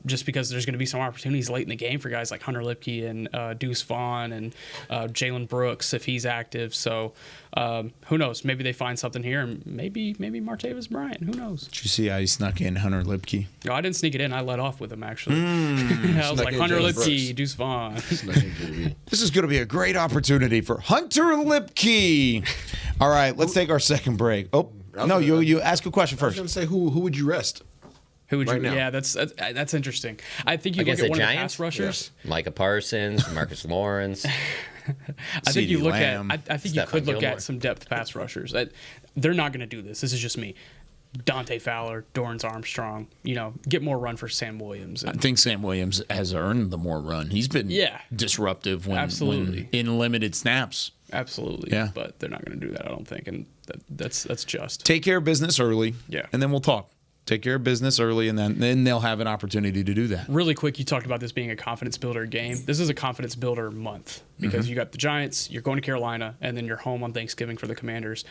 [SPEAKER 5] Just because there's going to be some opportunities late in the game for guys like Hunter Lipke and Deuce Vaughn and Jalen Brooks if he's active. So who knows? Maybe they find something here, and maybe Martavis Bryant. Who knows?
[SPEAKER 4] Did you see how he snuck in Hunter Lipke?
[SPEAKER 5] No, I didn't sneak it in. I let off with him actually. I was like Hunter Lipke, Deuce Vaughn.
[SPEAKER 4] This is going to be a great opportunity for Hunter Lipke. All right, let's take our second break. Oh no, you ask a question first.
[SPEAKER 6] I was going to say who would you rest?
[SPEAKER 5] Who would you?
[SPEAKER 6] Now.
[SPEAKER 5] Yeah, that's interesting. I think you look
[SPEAKER 7] Against
[SPEAKER 5] at
[SPEAKER 7] the
[SPEAKER 5] one
[SPEAKER 7] Giants?
[SPEAKER 5] of the pass rushers.
[SPEAKER 7] Yeah. Micah Parsons, Marcus Lawrence.
[SPEAKER 5] I think you look
[SPEAKER 4] Lamb,
[SPEAKER 5] at. I think you could look at some depth pass rushers. They're not going to do this. This is just me. Dante Fowler, Dorrance Armstrong. Get more run for Sam Williams.
[SPEAKER 4] I think Sam Williams has earned the more run. He's been disruptive when in limited snaps.
[SPEAKER 5] Absolutely.
[SPEAKER 4] Yeah.
[SPEAKER 5] But they're not going to do that, I don't think, and that's just.
[SPEAKER 4] Take care of business early.
[SPEAKER 5] Yeah.
[SPEAKER 4] And then we'll talk. Take care of business early, and then they'll have an opportunity to do that.
[SPEAKER 5] Really quick, you talked about this being a confidence builder game. This is a confidence builder month because you got the Giants, you're going to Carolina, and then you're home on Thanksgiving for the Commanders.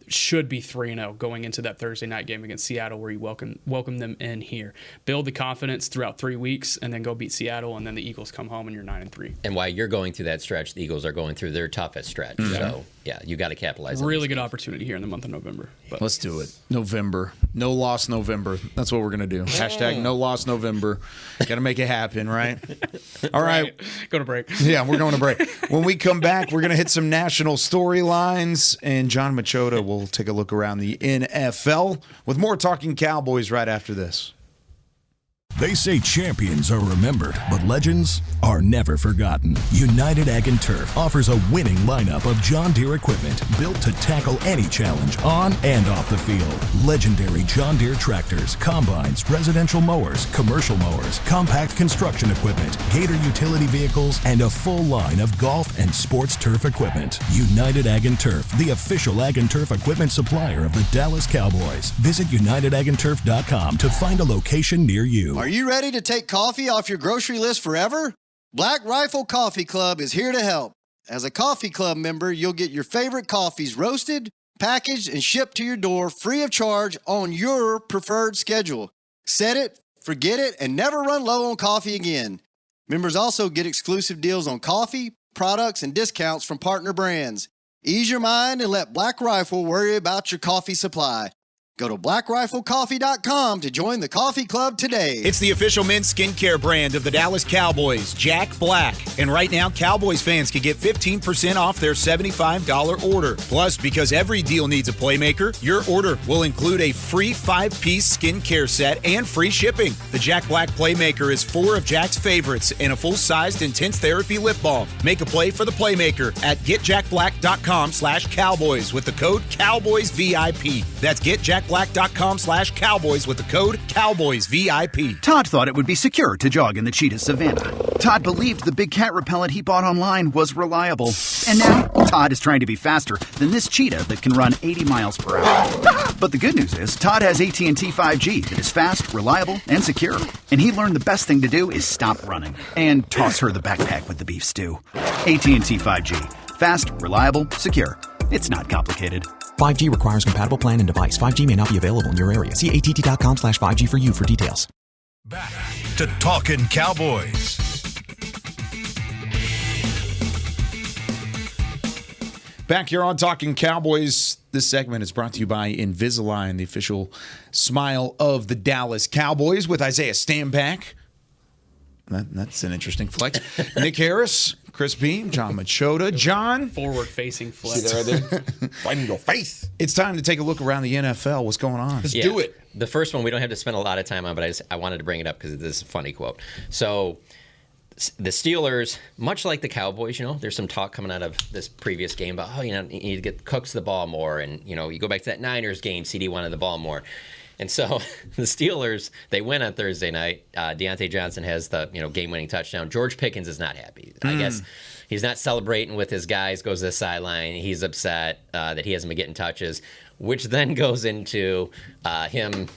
[SPEAKER 5] Should be 3-0 going into that Thursday night game against Seattle where you welcome them in here. Build the confidence throughout 3 weeks and then go beat Seattle, and then the Eagles come home and you're 9-3.
[SPEAKER 7] And while you're going through that stretch, the Eagles are going through their toughest stretch. So, you got to capitalize on
[SPEAKER 5] Really good opportunity here in the month of November. But
[SPEAKER 4] let's do it. November. No loss November. That's what we're going to do. Hashtag no loss November. Got to make it happen, right? All right.
[SPEAKER 5] Go to break.
[SPEAKER 4] Yeah, we're going to break. When we come back, we're going to hit some national storylines, and Jon Machota will take a look around the NFL with more Talking Cowboys right after this.
[SPEAKER 16] They say champions are remembered, but legends are never forgotten. United Ag & Turf offers a winning lineup of John Deere equipment built to tackle any challenge on and off the field. Legendary John Deere tractors, combines, residential mowers, commercial mowers, compact construction equipment, Gator utility vehicles, and a full line of golf and sports turf equipment. United Ag & Turf, the official Ag & Turf equipment supplier of the Dallas Cowboys. Visit UnitedAgAndTurf.com to find a location near you.
[SPEAKER 10] Are you ready to take coffee off your grocery list forever? Black Rifle Coffee Club is here to help. As a coffee club member, you'll get your favorite coffees roasted, packaged, and shipped to your door free of charge on your preferred schedule. Set it, forget it, and never run low on coffee again. Members also get exclusive deals on coffee, products, and discounts from partner brands. Ease your mind and let Black Rifle worry about your coffee supply. Go to blackriflecoffee.com to join the coffee club today.
[SPEAKER 11] It's the official men's skincare brand of the Dallas Cowboys, Jack Black. And right now, Cowboys fans can get 15% off their $75 order. Plus, because every deal needs a playmaker, your order will include a free 5-piece skincare set and free shipping. The Jack Black Playmaker is 4 of Jack's favorites and a full-sized intense therapy lip balm. Make a play for the Playmaker at getjackblack.com/Cowboys with the code CowboysVIP. That's getjackblack.com/Cowboys with the code CowboysVIP.
[SPEAKER 8] Todd thought it would be secure to jog in the cheetah savanna. Todd believed the big cat repellent he bought online was reliable. And now, Todd is trying to be faster than this cheetah that can run 80 miles per hour. But the good news is, Todd has AT&T 5G that is fast, reliable, and secure. And he learned the best thing to do is stop running and toss her the backpack with the beef stew. AT&T 5G. Fast, reliable, secure. It's not complicated.
[SPEAKER 9] 5G requires compatible plan and device. 5G may not be available in your area. See att.com/5G for you for details.
[SPEAKER 1] Back to Talkin' Cowboys.
[SPEAKER 4] Back here on Talking Cowboys, this segment is brought to you by Invisalign, the official smile of the Dallas Cowboys, with Isaiah Stanback. That's an interesting flex. Nick Harris, Chris Beam, Jon Machota. John.
[SPEAKER 5] Forward-facing flex.
[SPEAKER 6] See that right there? Right in your face.
[SPEAKER 4] It's time to take a look around the NFL. What's going on?
[SPEAKER 6] Let's do it.
[SPEAKER 7] The first one we don't have to spend a lot of time on, but I wanted to bring it up because this is a funny quote. So the Steelers, much like the Cowboys, there's some talk coming out of this previous game about, you need to get Cooks the ball more. And, you go back to that Niners game, CD wanted the ball more. And so the Steelers, they win on Thursday night. Deontay Johnson has the game-winning touchdown. George Pickens is not happy. I guess he's not celebrating with his guys, goes to the sideline. He's upset that he hasn't been getting touches, which then goes into him,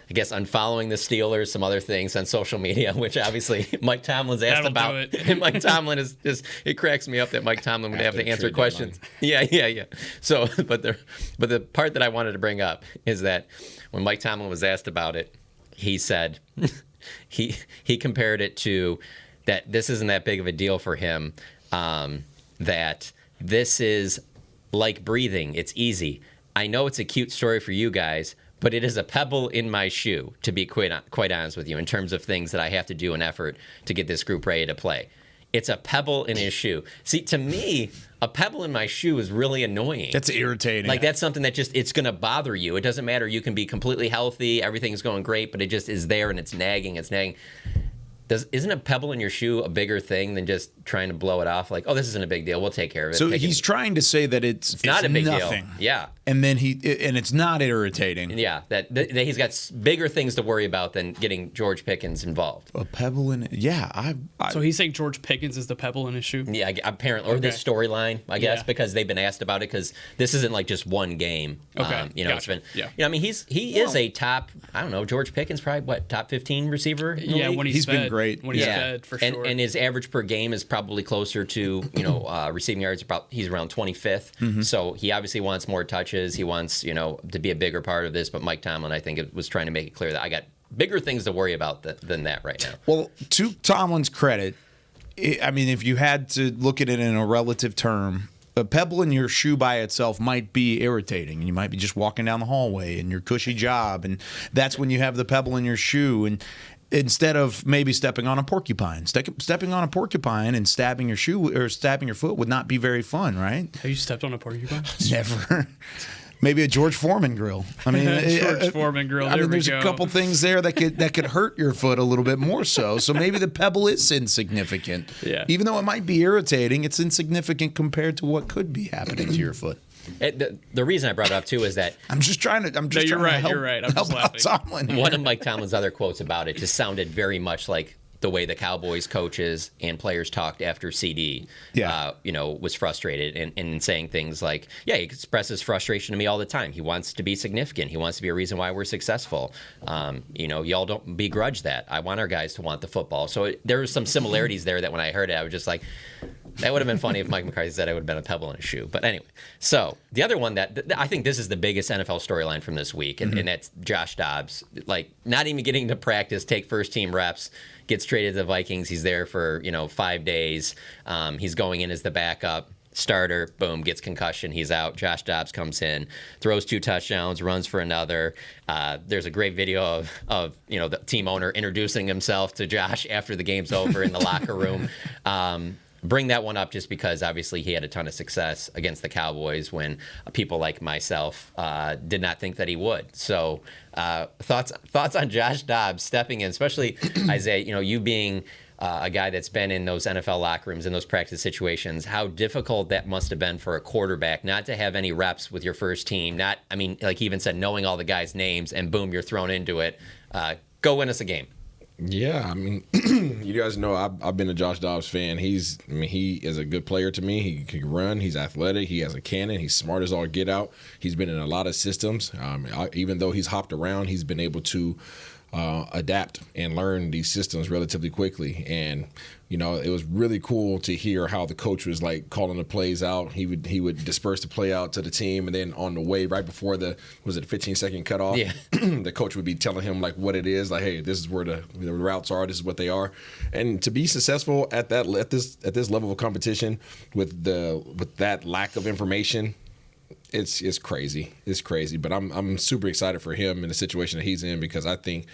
[SPEAKER 7] I guess, unfollowing the Steelers, some other things on social media, which obviously Mike Tomlin's asked about. And Mike Tomlin is just, it cracks me up that Mike Tomlin would have to answer questions. Yeah. So, but the part that I wanted to bring up is that when Mike Tomlin was asked about it, he said he compared it to that this isn't that big of a deal for him, that this is like breathing. It's easy. I know it's a cute story for you guys, but it is a pebble in my shoe, to be quite honest with you, in terms of things that I have to do an effort to get this group ready to play. It's a pebble in his shoe. See, to me, a pebble in my shoe is really annoying.
[SPEAKER 4] That's irritating.
[SPEAKER 7] Like, that's something that it's going to bother you. It doesn't matter. You can be completely healthy. Everything's going great, but it just is there and it's nagging. Isn't a pebble in your shoe a bigger thing than just trying to blow it off? Like, oh, this isn't a big deal. We'll take care of it.
[SPEAKER 4] So he's trying to say that it's
[SPEAKER 7] not a big
[SPEAKER 4] nothing.
[SPEAKER 7] deal. Yeah.
[SPEAKER 4] And then it's not irritating.
[SPEAKER 7] Yeah, that he's got bigger things to worry about than getting George Pickens involved.
[SPEAKER 4] A pebble in it. Yeah.
[SPEAKER 5] So he's saying George Pickens is the pebble in his shoe?
[SPEAKER 7] Yeah, apparently. Or this storyline, I guess, because they've been asked about it, because this isn't like just one game.
[SPEAKER 5] Okay.
[SPEAKER 7] It's been, I mean, he is a top, I don't know, George Pickens probably, top 15 receiver in the league?
[SPEAKER 5] When
[SPEAKER 4] he's been great.
[SPEAKER 5] When he's fed, for sure.
[SPEAKER 7] And his average per game is probably closer to, receiving yards, he's around 25th.
[SPEAKER 4] Mm-hmm.
[SPEAKER 7] So he obviously wants more touches. He wants, to be a bigger part of this. But Mike Tomlin, I think, was trying to make it clear that I got bigger things to worry about than that right now.
[SPEAKER 4] Well, to Tomlin's credit, if you had to look at it in a relative term, a pebble in your shoe by itself might be irritating. You might be just walking down the hallway in your cushy job, and that's when you have the pebble in your shoe. And instead of maybe stepping on a porcupine, stepping on a porcupine and stabbing your shoe or stabbing your foot would not be very fun, right?
[SPEAKER 5] Have you stepped on a porcupine?
[SPEAKER 4] Never. Maybe a George Foreman grill.
[SPEAKER 5] George Foreman grill.
[SPEAKER 4] There's a couple things there that could hurt your foot a little bit more so. So maybe the pebble is insignificant.
[SPEAKER 5] Yeah.
[SPEAKER 4] Even though it might be irritating, it's insignificant compared to what could be happening to your foot.
[SPEAKER 7] The reason I brought it up too is that
[SPEAKER 4] I'm just trying to help.
[SPEAKER 5] You're right. I'm just laughing.
[SPEAKER 4] Tomlin.
[SPEAKER 7] One of Mike Tomlin's other quotes about it just sounded very much like the way the Cowboys coaches and players talked after CD, was frustrated and saying things like, he expresses frustration to me all the time. He wants to be significant. He wants to be a reason why we're successful. Y'all don't begrudge that. I want our guys to want the football. So there were some similarities there that when I heard it, I was just like, that would have been funny if Mike McCarthy said I would have been a pebble in his shoe. But anyway, so the other one that I think this is the biggest NFL storyline from this week, and that's Josh Dobbs. Like, not even getting to practice, take first team reps, gets traded to the Vikings. He's there for 5 days. He's going in as the backup starter. Boom, gets concussion. He's out. Josh Dobbs comes in, throws 2 touchdowns, runs for another. There's a great video of the team owner introducing himself to Josh after the game's over in the locker room. Bring that one up just because obviously he had a ton of success against the Cowboys when people like myself did not think that he would. So thoughts on Josh Dobbs stepping in, especially Isaiah, you being a guy that's been in those NFL locker rooms, in those practice situations, how difficult that must have been for a quarterback not to have any reps with your first team. Like he even said, knowing all the guys' names, and boom, you're thrown into it. Go win us a game.
[SPEAKER 6] Yeah, you guys know I've been a Josh Dobbs fan. He is a good player to me. He can run. He's athletic. He has a cannon. He's smart as all get out. He's been in a lot of systems. Even though he's hopped around, he's been able to adapt and learn these systems relatively quickly. And it was really cool to hear how the coach was like calling the plays out. He would disperse the play out to the team, and then on the way right before the 15-second cutoff, the coach would be telling him like what it is, like, hey, this is where the routes are, this is what they are. And to be successful at this level of competition with that lack of information, it's crazy. It's crazy. But I'm super excited for him in the situation that he's in, because I think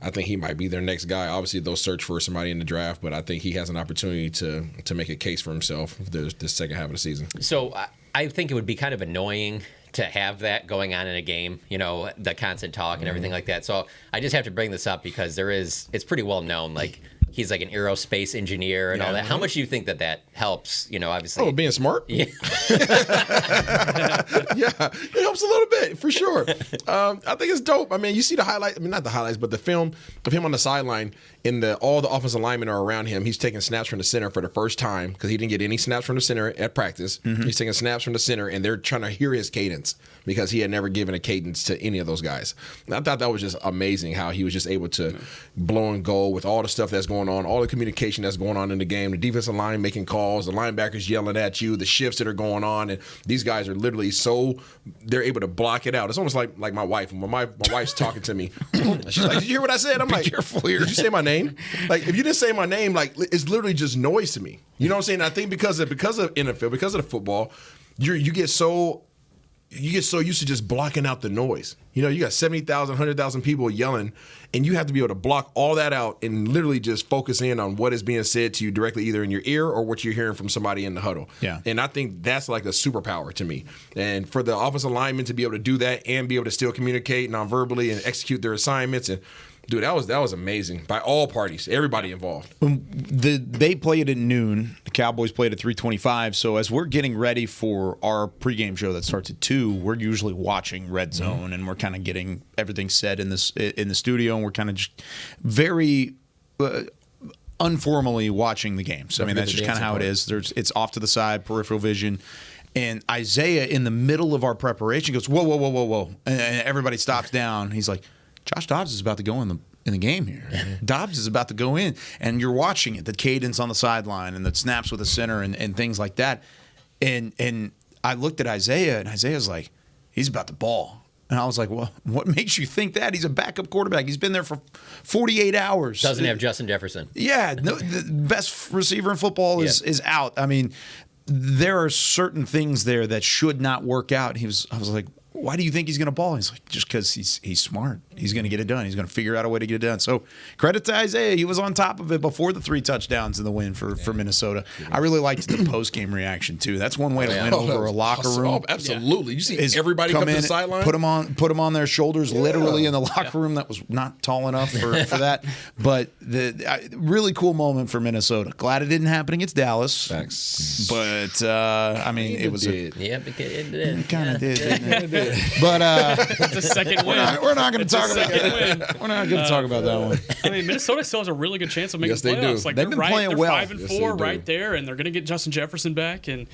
[SPEAKER 6] I think he might be their next guy. Obviously, they'll search for somebody in the draft, but I think he has an opportunity to make a case for himself the second half of the season.
[SPEAKER 7] So I think it would be kind of annoying to have that going on in a game, the constant talk and everything like that. So I just have to bring this up because it's pretty well known, like he's like an aerospace engineer and all that. How much do you think that helps, obviously?
[SPEAKER 6] Oh, being smart? Yeah. Yeah, it helps a little bit, for sure. I think it's dope. I mean, you see the highlight, not the highlights, but the film of him on the sideline, and all the offensive linemen are around him. He's taking snaps from the center for the first time because he didn't get any snaps from the center at practice. Mm-hmm. He's taking snaps from the center, and they're trying to hear his cadence because he had never given a cadence to any of those guys. And I thought that was just amazing how he was just able to blow and go with all the stuff that's going on, all the communication that's going on in the game, the defensive line making calls, the linebackers yelling at you, the shifts that are going on, and these guys are literally they're able to block it out. It's almost like my wife. When my wife's talking to me, she's like, "Did you hear what I said?" I'm like, "Careful here. Did you say my name?" Like, if you didn't say my name, like, it's literally just noise to me. You know what I'm saying? I think because of NFL, because of the football, you get so used to just blocking out the noise. You got 70,000, 100,000 people yelling, and you have to be able to block all that out and literally just focus in on what is being said to you directly, either in your ear or what you're hearing from somebody in the huddle. Yeah. And I think that's like a superpower to me. And for the offensive linemen to be able to do that and be able to still communicate non-verbally and execute their assignments, and dude, that was amazing by all parties, everybody involved.
[SPEAKER 4] They played at noon. The Cowboys played at 3:25. So as we're getting ready for our pregame show that starts at 2, we're usually watching Red Zone, and we're kind of getting everything set in the studio, and we're kind of just very informally watching the games. I mean, that's just kind of how it is. It's off to the side, peripheral vision. And Isaiah, in the middle of our preparation, goes, "Whoa, whoa, whoa, whoa, whoa!" And everybody stops down. He's like, "Josh Dobbs is about to go in the game here. Dobbs is about to go in," and you're watching it, the cadence on the sideline and the snaps with the center and things like that. And I looked at Isaiah, and Isaiah's like, "He's about to ball." And I was like, "Well, what makes you think that? He's a backup quarterback. He's been there for 48 hours.
[SPEAKER 7] Doesn't have Justin Jefferson."
[SPEAKER 4] Yeah, no, the best receiver in football is out. I mean, there are certain things there that should not work out. I was like, "Why do you think he's going to ball?" He's like, "Just because he's smart. He's going to get it done. He's going to figure out a way to get it done." So credit to Isaiah. He was on top of it before the 3 touchdowns in the win for Minnesota. I really liked the post-game reaction, too. That's one way to win over a locker room.
[SPEAKER 6] Oh, absolutely. You see everybody come to the sideline?
[SPEAKER 4] Put them on their shoulders, literally in the locker room. That was not tall enough for that. But really cool moment for Minnesota. Glad it didn't happen against Dallas.
[SPEAKER 6] Thanks.
[SPEAKER 4] But, I mean, it was
[SPEAKER 7] it did.
[SPEAKER 4] It kind of did, didn't it? But
[SPEAKER 5] it's a second win.
[SPEAKER 4] We're not going to talk about that. We're not going to talk about that one.
[SPEAKER 5] I mean, Minnesota still has a really good chance of making
[SPEAKER 6] Yes, they
[SPEAKER 5] playoffs.
[SPEAKER 6] do.
[SPEAKER 5] Like
[SPEAKER 4] They've been playing
[SPEAKER 5] they're
[SPEAKER 4] well.
[SPEAKER 5] 5-4 right there, and they're going to get Justin Jefferson back. And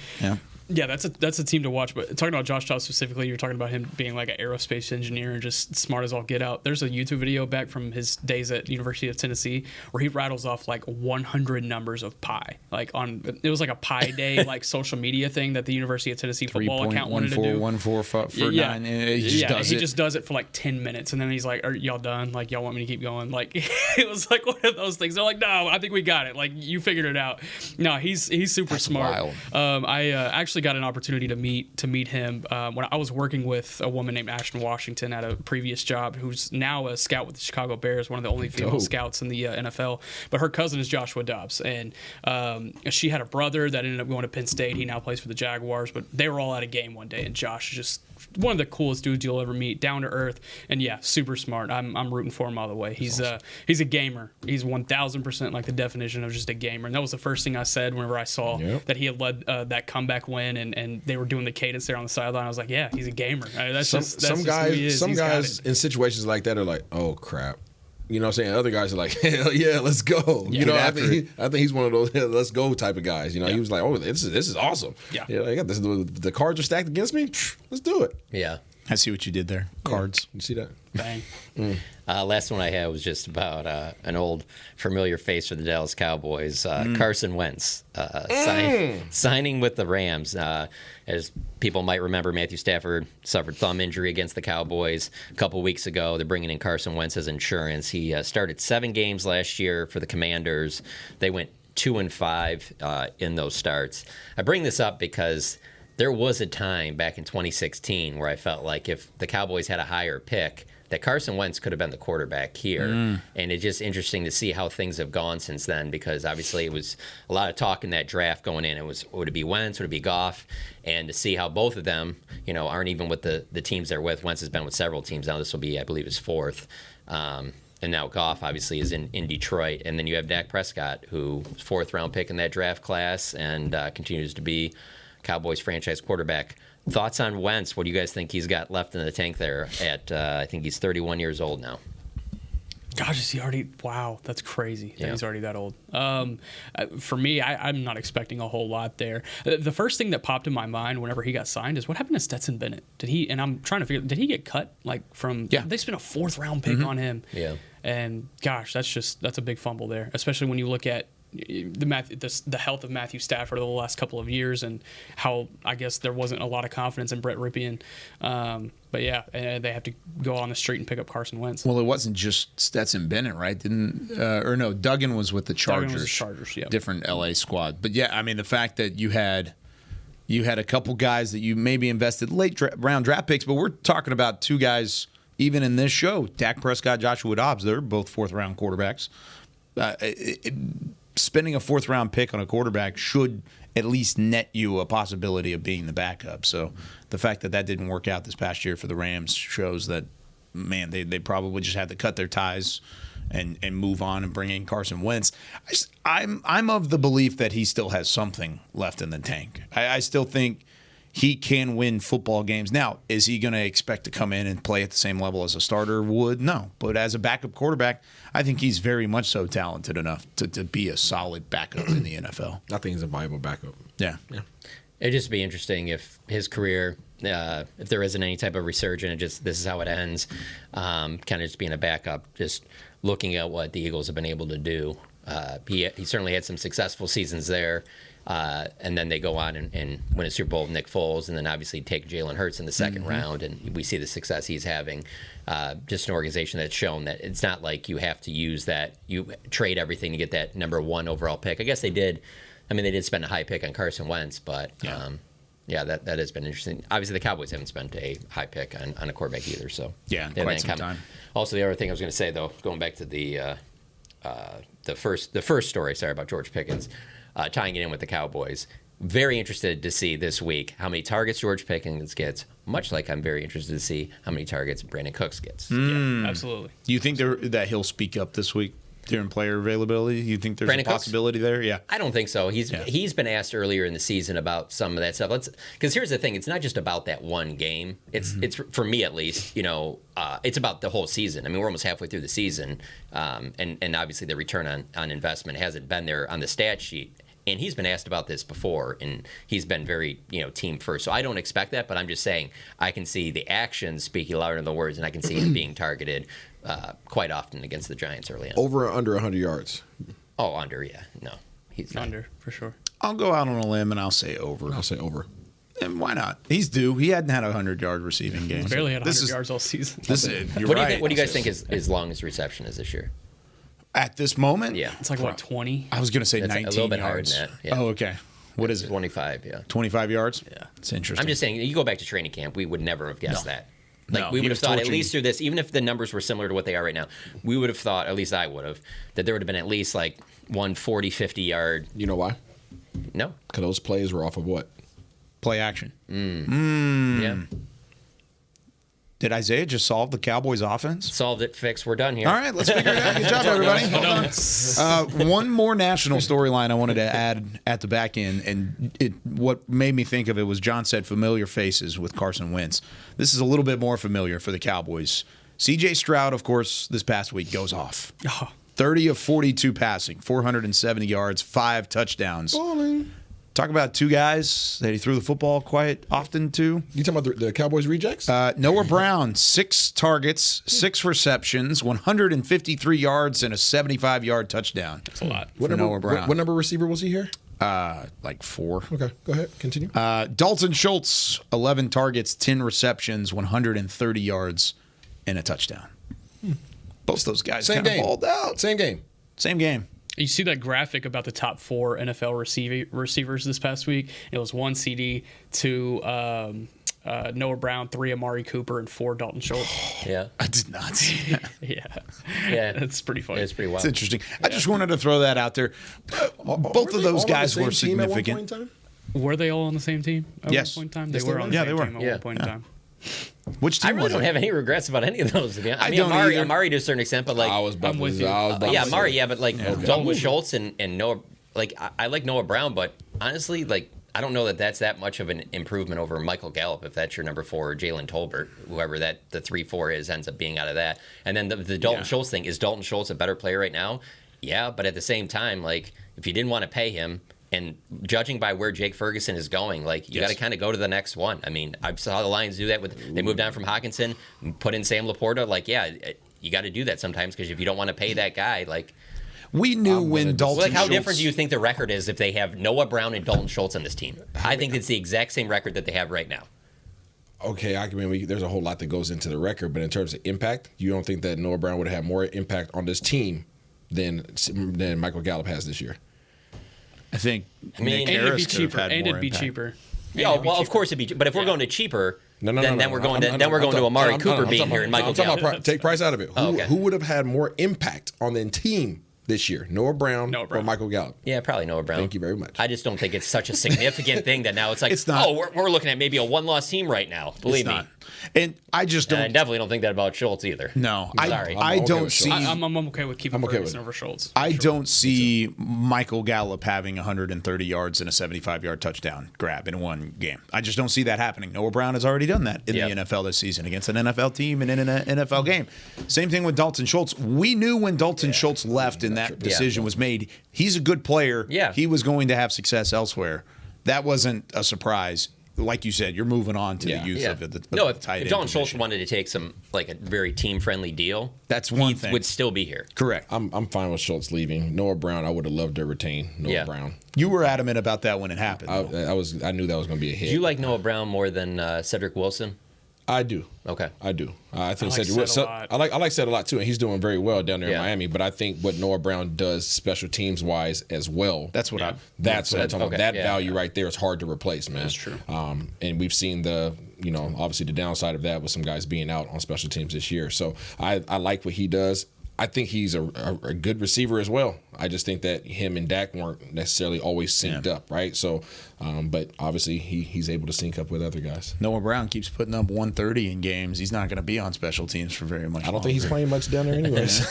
[SPEAKER 5] yeah, that's a team to watch. But talking about Josh Dobbs specifically, you're talking about him being like an aerospace engineer and just smart as all get out. There's a YouTube video back from his days at University of Tennessee where he rattles off like 100 numbers of pi. Like it was like a pi day like social media thing that the University of Tennessee football account wanted to do.
[SPEAKER 4] 3.1449. He
[SPEAKER 5] just does it for like 10 minutes, and then he's like, "Are y'all done? Like y'all want me to keep going?" Like it was like one of those things. They're like, "No, I think we got it. Like you figured it out." No, he's super smart.
[SPEAKER 4] Wild.
[SPEAKER 5] I actually got an opportunity to meet him when I was working with a woman named Ashton Washington at a previous job, who's now a scout with the Chicago Bears, one of the only female scouts in the NFL. But her cousin is Joshua Dobbs, and she had a brother that ended up going to Penn State. He now plays for the Jaguars, but they were all at a game one day, and Josh is just one of the coolest dudes you'll ever meet, down to earth, and super smart. I'm rooting for him all the way. He's a gamer. He's 1,000% like the definition of just a gamer, and that was the first thing I said whenever I saw that he had led that comeback win, and they were doing the cadence there on the sideline. I was like, yeah, he's a gamer. Some
[SPEAKER 6] guys in situations like that are like, "Oh crap." You know what I'm saying? Other guys are like, "Hell yeah, let's go."
[SPEAKER 5] Yeah,
[SPEAKER 6] you know, I think he's one of those let's go type of guys. You know, he was like, "Oh, this is awesome."
[SPEAKER 5] Yeah,
[SPEAKER 6] I got this. The cards are stacked against me. Let's do it.
[SPEAKER 7] Yeah,
[SPEAKER 4] I see what you did there. Cards.
[SPEAKER 6] You see that?
[SPEAKER 5] Bang.
[SPEAKER 7] Last one I had was just about an old familiar face for the Dallas Cowboys, Carson Wentz, signing with the Rams. As people might remember, Matthew Stafford suffered thumb injury against the Cowboys a couple weeks ago. They're bringing in Carson Wentz as insurance. He started 7 games last year for the Commanders. They went 2-5 in those starts. I bring this up because there was a time back in 2016 where I felt like if the Cowboys had a higher pick, that Carson Wentz could have been the quarterback here. And it's just interesting to see how things have gone since then, because obviously it was a lot of talk in that draft going in. It was, would it be Wentz, would it be Goff? And to see how both of them, aren't even with the teams they're with. Wentz has been with several teams now. This will be, I believe, his fourth. And now Goff obviously is in Detroit. And then you have Dak Prescott, who was fourth-round pick in that draft class and continues to be Cowboys franchise quarterback. Thoughts on Wentz? What do you guys think he's got left in the tank there at, I think he's 31 years old now.
[SPEAKER 5] Gosh, is he already? Wow, that's crazy that
[SPEAKER 7] Yeah.
[SPEAKER 5] he's already that old. For me, I'm not expecting a whole lot there. The first thing that popped in my mind whenever he got signed is what happened to Stetson Bennett? Did he? And I'm trying to figure. Did he get cut from? Yeah. They spent a 4th round pick on him.
[SPEAKER 7] Yeah.
[SPEAKER 5] And gosh, that's a big fumble there, especially when you look at the health of Matthew Stafford over the last couple of years and how I guess there wasn't a lot of confidence in Brett Rypien. But yeah, they have to go on the street and pick up Carson Wentz.
[SPEAKER 4] Well, it wasn't just Stetson Bennett, right? Duggan was with the Chargers.
[SPEAKER 5] Duggan was the Chargers, yeah.
[SPEAKER 4] Different LA squad. But yeah, I mean, the fact that you had a couple guys that you maybe invested late round draft picks, but we're talking about 2 guys even in this show, Dak Prescott, Joshua Dobbs. They're both 4th round quarterbacks. Spending a 4th round pick on a quarterback should at least net you a possibility of being the backup. So the fact that didn't work out this past year for the Rams shows that, man, they probably just had to cut their ties and move on and bring in Carson Wentz. I'm of the belief that he still has something left in the tank. I still think he can win football games. Now, is he going to expect to come in and play at the same level as a starter would? No. But as a backup quarterback, I think he's very much so talented enough to be a solid backup in the NFL.
[SPEAKER 6] I think he's a viable backup.
[SPEAKER 4] Yeah.
[SPEAKER 7] It'd just be interesting if his career, if there isn't any type of resurgence, this is how it ends, kind of just being a backup, just looking at what the Eagles have been able to do. He certainly had some successful seasons there. And then they go on and win a Super Bowl with Nick Foles, and then obviously take Jalen Hurts in the second round, and we see the success he's having. Just an organization that's shown that it's not like you have to use that. You trade everything to get that number 1 overall pick. I guess they did. I mean, they did spend a high pick on Carson Wentz, but that has been interesting. Obviously, the Cowboys haven't spent a high pick on a quarterback either. So
[SPEAKER 4] quite some time.
[SPEAKER 7] Also, the other thing I was going to say, though, going back to the first story, about George Pickens. Tying it in with the Cowboys. Very interested to see this week how many targets George Pickens gets, much like I'm very interested to see how many targets Brandon Cooks gets.
[SPEAKER 5] Yeah, absolutely.
[SPEAKER 4] Do you think that he'll speak up this week during player availability? You think there's
[SPEAKER 7] Brandon
[SPEAKER 4] a possibility there? Yeah.
[SPEAKER 7] I don't think so. He's been asked earlier in the season about some of that stuff. Because here's the thing, it's not just about that one game. It's for me at least, it's about the whole season. I mean, we're almost halfway through the season, and obviously the return on investment hasn't been there on the stat sheet. And he's been asked about this before, and he's been very, team first. So I don't expect that, but I'm just saying I can see the actions speaking louder than the words, and I can see him being targeted quite often against the Giants early on.
[SPEAKER 6] Over or under 100 yards?
[SPEAKER 7] Oh, under, yeah. No. He's not.
[SPEAKER 5] Under, for sure.
[SPEAKER 4] I'll go out on a limb, and I'll say over.
[SPEAKER 6] I'll say over.
[SPEAKER 4] And why not? He's due. He hadn't had a 100-yard receiving game.
[SPEAKER 5] He's barely had 100 yards all season.
[SPEAKER 7] What do you guys think his longest reception is this year?
[SPEAKER 4] At this moment?
[SPEAKER 7] Yeah.
[SPEAKER 5] It's like, what, 20?
[SPEAKER 4] I was going to say
[SPEAKER 7] That's
[SPEAKER 4] 19
[SPEAKER 7] a little bit
[SPEAKER 4] yards.
[SPEAKER 7] higher than that. Yeah.
[SPEAKER 4] Oh, okay. What is it?
[SPEAKER 7] 25, yeah.
[SPEAKER 4] 25 yards?
[SPEAKER 5] Yeah.
[SPEAKER 4] It's interesting.
[SPEAKER 7] I'm just saying, you go back to training camp, we would never have guessed that.
[SPEAKER 4] No,
[SPEAKER 7] we
[SPEAKER 4] he
[SPEAKER 7] would have
[SPEAKER 4] was
[SPEAKER 7] thought, at
[SPEAKER 4] torching.
[SPEAKER 7] least through this, even if the numbers were similar to what they are right now, we would have thought, at least I would have, that there would have been at least like one 40, 50-yard.
[SPEAKER 6] You know why?
[SPEAKER 7] No.
[SPEAKER 6] Because those plays were off of what?
[SPEAKER 4] Play action.
[SPEAKER 7] Yeah.
[SPEAKER 4] Did Isaiah just solve the Cowboys' offense?
[SPEAKER 7] Solved it, fixed. We're done here.
[SPEAKER 4] All right, let's figure it out. Good job, everybody. One more national storyline I wanted to add at the back end, and what made me think of it was John said familiar faces with Carson Wentz. This is a little bit more familiar for the Cowboys. C.J. Stroud, of course, this past week goes off. 30 of 42 passing, 470 yards, 5 touchdowns.
[SPEAKER 6] Balling.
[SPEAKER 4] Talk about 2 guys that he threw the football quite often to.
[SPEAKER 6] You talking about the Cowboys rejects?
[SPEAKER 4] Noah Brown, 6 targets, 6 receptions, 153 yards, and a 75-yard touchdown.
[SPEAKER 5] That's a lot.
[SPEAKER 6] What number receiver was he here?
[SPEAKER 4] Like 4.
[SPEAKER 6] Okay, go ahead. Continue.
[SPEAKER 4] Dalton Schultz, 11 targets, 10 receptions, 130 yards, and a touchdown. Both those guys kind of balled out.
[SPEAKER 6] Same game.
[SPEAKER 5] You see that graphic about the top 4 NFL receivers this past week? It was 1 CD, 2 Noah Brown, 3 Amari Cooper, and 4 Dalton Schultz.
[SPEAKER 7] Yeah.
[SPEAKER 4] I did not see that.
[SPEAKER 7] Yeah.
[SPEAKER 5] That's pretty funny.
[SPEAKER 7] It's pretty wild.
[SPEAKER 4] It's interesting. I just wanted to throw that out there. Both of those guys were significant.
[SPEAKER 5] Were they all on the same team at
[SPEAKER 4] Yes.
[SPEAKER 5] one point in time? They were on the same team at one point in time.
[SPEAKER 4] Which team
[SPEAKER 7] I really
[SPEAKER 4] was
[SPEAKER 7] don't
[SPEAKER 4] it?
[SPEAKER 7] have any regrets about any of those. To be honest.
[SPEAKER 4] I
[SPEAKER 7] I mean,
[SPEAKER 4] don't
[SPEAKER 7] Amari,
[SPEAKER 4] either.
[SPEAKER 7] Amari to a certain extent, but like
[SPEAKER 6] I was about
[SPEAKER 5] I'm with
[SPEAKER 6] to,
[SPEAKER 5] you.
[SPEAKER 6] I was about
[SPEAKER 7] yeah,
[SPEAKER 6] to
[SPEAKER 7] Amari,
[SPEAKER 6] say.
[SPEAKER 7] yeah, but like Dalton with Schultz and Noah. Like I like Noah Brown, but honestly, like I don't know that that's that much of an improvement over Michael Gallup if that's your number 4, or Jalen Tolbert, whoever that the 3-4 is ends up being out of that. And then the Dalton Schultz thing, is Dalton Schultz a better player right now? Yeah, but at the same time, like if you didn't want to pay him, and judging by where Jake Ferguson is going, like you got to kind of go to the next one. I mean, I saw the Lions do that they moved on from Hawkinson, put in Sam Laporta. Like, yeah, you got to do that sometimes because if you don't want to pay that guy, like.
[SPEAKER 4] We knew when Dalton
[SPEAKER 7] Like, how
[SPEAKER 4] Schultz...
[SPEAKER 7] different do you think the record is if they have Noah Brown and Dalton Schultz on this team? I think it's the exact same record that they have right now.
[SPEAKER 6] Okay, I mean, there's a whole lot that goes into the record, but in terms of impact, you don't think that Noah Brown would have had more impact on this team than Michael Gallup has this year?
[SPEAKER 4] I think
[SPEAKER 5] and it'd be cheaper. And it'd be cheaper.
[SPEAKER 7] Yeah, well, of course it'd be. But if we're going to cheaper, then we're going to Amari Cooper being here and Michael Gallup.
[SPEAKER 6] Take price out of it. Who would have had more impact on the team this year, Noah Brown or Michael Gallup?
[SPEAKER 7] Yeah, probably Noah Brown.
[SPEAKER 6] Thank you very much.
[SPEAKER 7] I just don't think it's such a significant thing that now it's like,
[SPEAKER 4] It's not.
[SPEAKER 7] we're looking at maybe a one-loss team right now. Believe me.
[SPEAKER 4] And I just don't.
[SPEAKER 7] And I definitely don't think that about Schultz either.
[SPEAKER 4] No,
[SPEAKER 7] I'm sorry.
[SPEAKER 4] I don't see.
[SPEAKER 5] I'm okay with keeping Ferguson over Schultz.
[SPEAKER 4] I don't see Michael Gallup having 130 yards and a 75-yard touchdown grab in one game. I just don't see that happening. Noah Brown has already done that in the NFL this season against an NFL team and in an NFL game. Same thing with Dalton Schultz. We knew when Dalton Schultz left and that decision was made, he's a good player.
[SPEAKER 7] Yeah.
[SPEAKER 4] He was going to have success elsewhere. That wasn't a surprise. Like you said, you're moving on to the youth of the
[SPEAKER 7] No,
[SPEAKER 4] tight
[SPEAKER 7] if
[SPEAKER 4] end
[SPEAKER 7] Dalton
[SPEAKER 4] position.
[SPEAKER 7] Schultz wanted to take some like a very team-friendly deal,
[SPEAKER 4] that's one
[SPEAKER 7] he
[SPEAKER 4] thing.
[SPEAKER 7] would still be here.
[SPEAKER 4] Correct.
[SPEAKER 6] I'm fine with Schultz leaving. Noah Brown, I would have loved to retain Noah Brown.
[SPEAKER 4] You were adamant about that when it happened.
[SPEAKER 6] I knew that was going to be a hit.
[SPEAKER 7] Do you like Noah Brown more than Cedric Wilson?
[SPEAKER 6] I do.
[SPEAKER 7] Okay.
[SPEAKER 6] I do. I think
[SPEAKER 5] I like
[SPEAKER 6] Cedric.
[SPEAKER 5] Sed a lot.
[SPEAKER 6] I like Sed a lot too, and he's doing very well down there in Miami. But I think what Noah Brown does special teams wise as well.
[SPEAKER 4] That's what
[SPEAKER 6] what I'm talking about. That value right there is hard to replace, man.
[SPEAKER 5] That's true.
[SPEAKER 6] And we've seen obviously the downside of that with some guys being out on special teams this year. So I like what he does. I think he's a good receiver as well. I just think that him and Dak weren't necessarily always synced up, right? So, but obviously he's able to sync up with other guys.
[SPEAKER 4] Noah Brown keeps putting up 130 in games. He's not going to be on special teams for very much.
[SPEAKER 6] I don't think he's playing much down there anyways.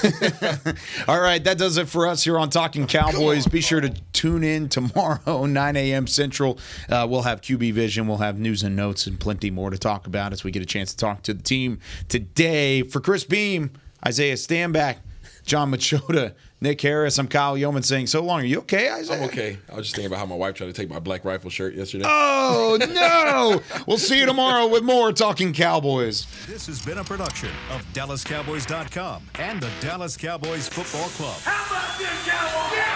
[SPEAKER 4] All right, that does it for us here on Talking Cowboys. Be sure to tune in tomorrow, 9 a.m. Central. We'll have QB Vision. We'll have news and notes and plenty more to talk about as we get a chance to talk to the team today. For Chris Beam, Isaiah Stanback, Jon Machota, Nick Harris, I'm Kyle Yeoman saying so long. Are you okay, Isaiah?
[SPEAKER 6] I'm okay. I was just thinking about how my wife tried to take my Black Rifle shirt yesterday.
[SPEAKER 4] Oh, no. We'll see you tomorrow with more Talking Cowboys.
[SPEAKER 1] This has been a production of DallasCowboys.com and the Dallas Cowboys Football Club.
[SPEAKER 2] How about this, Cowboys?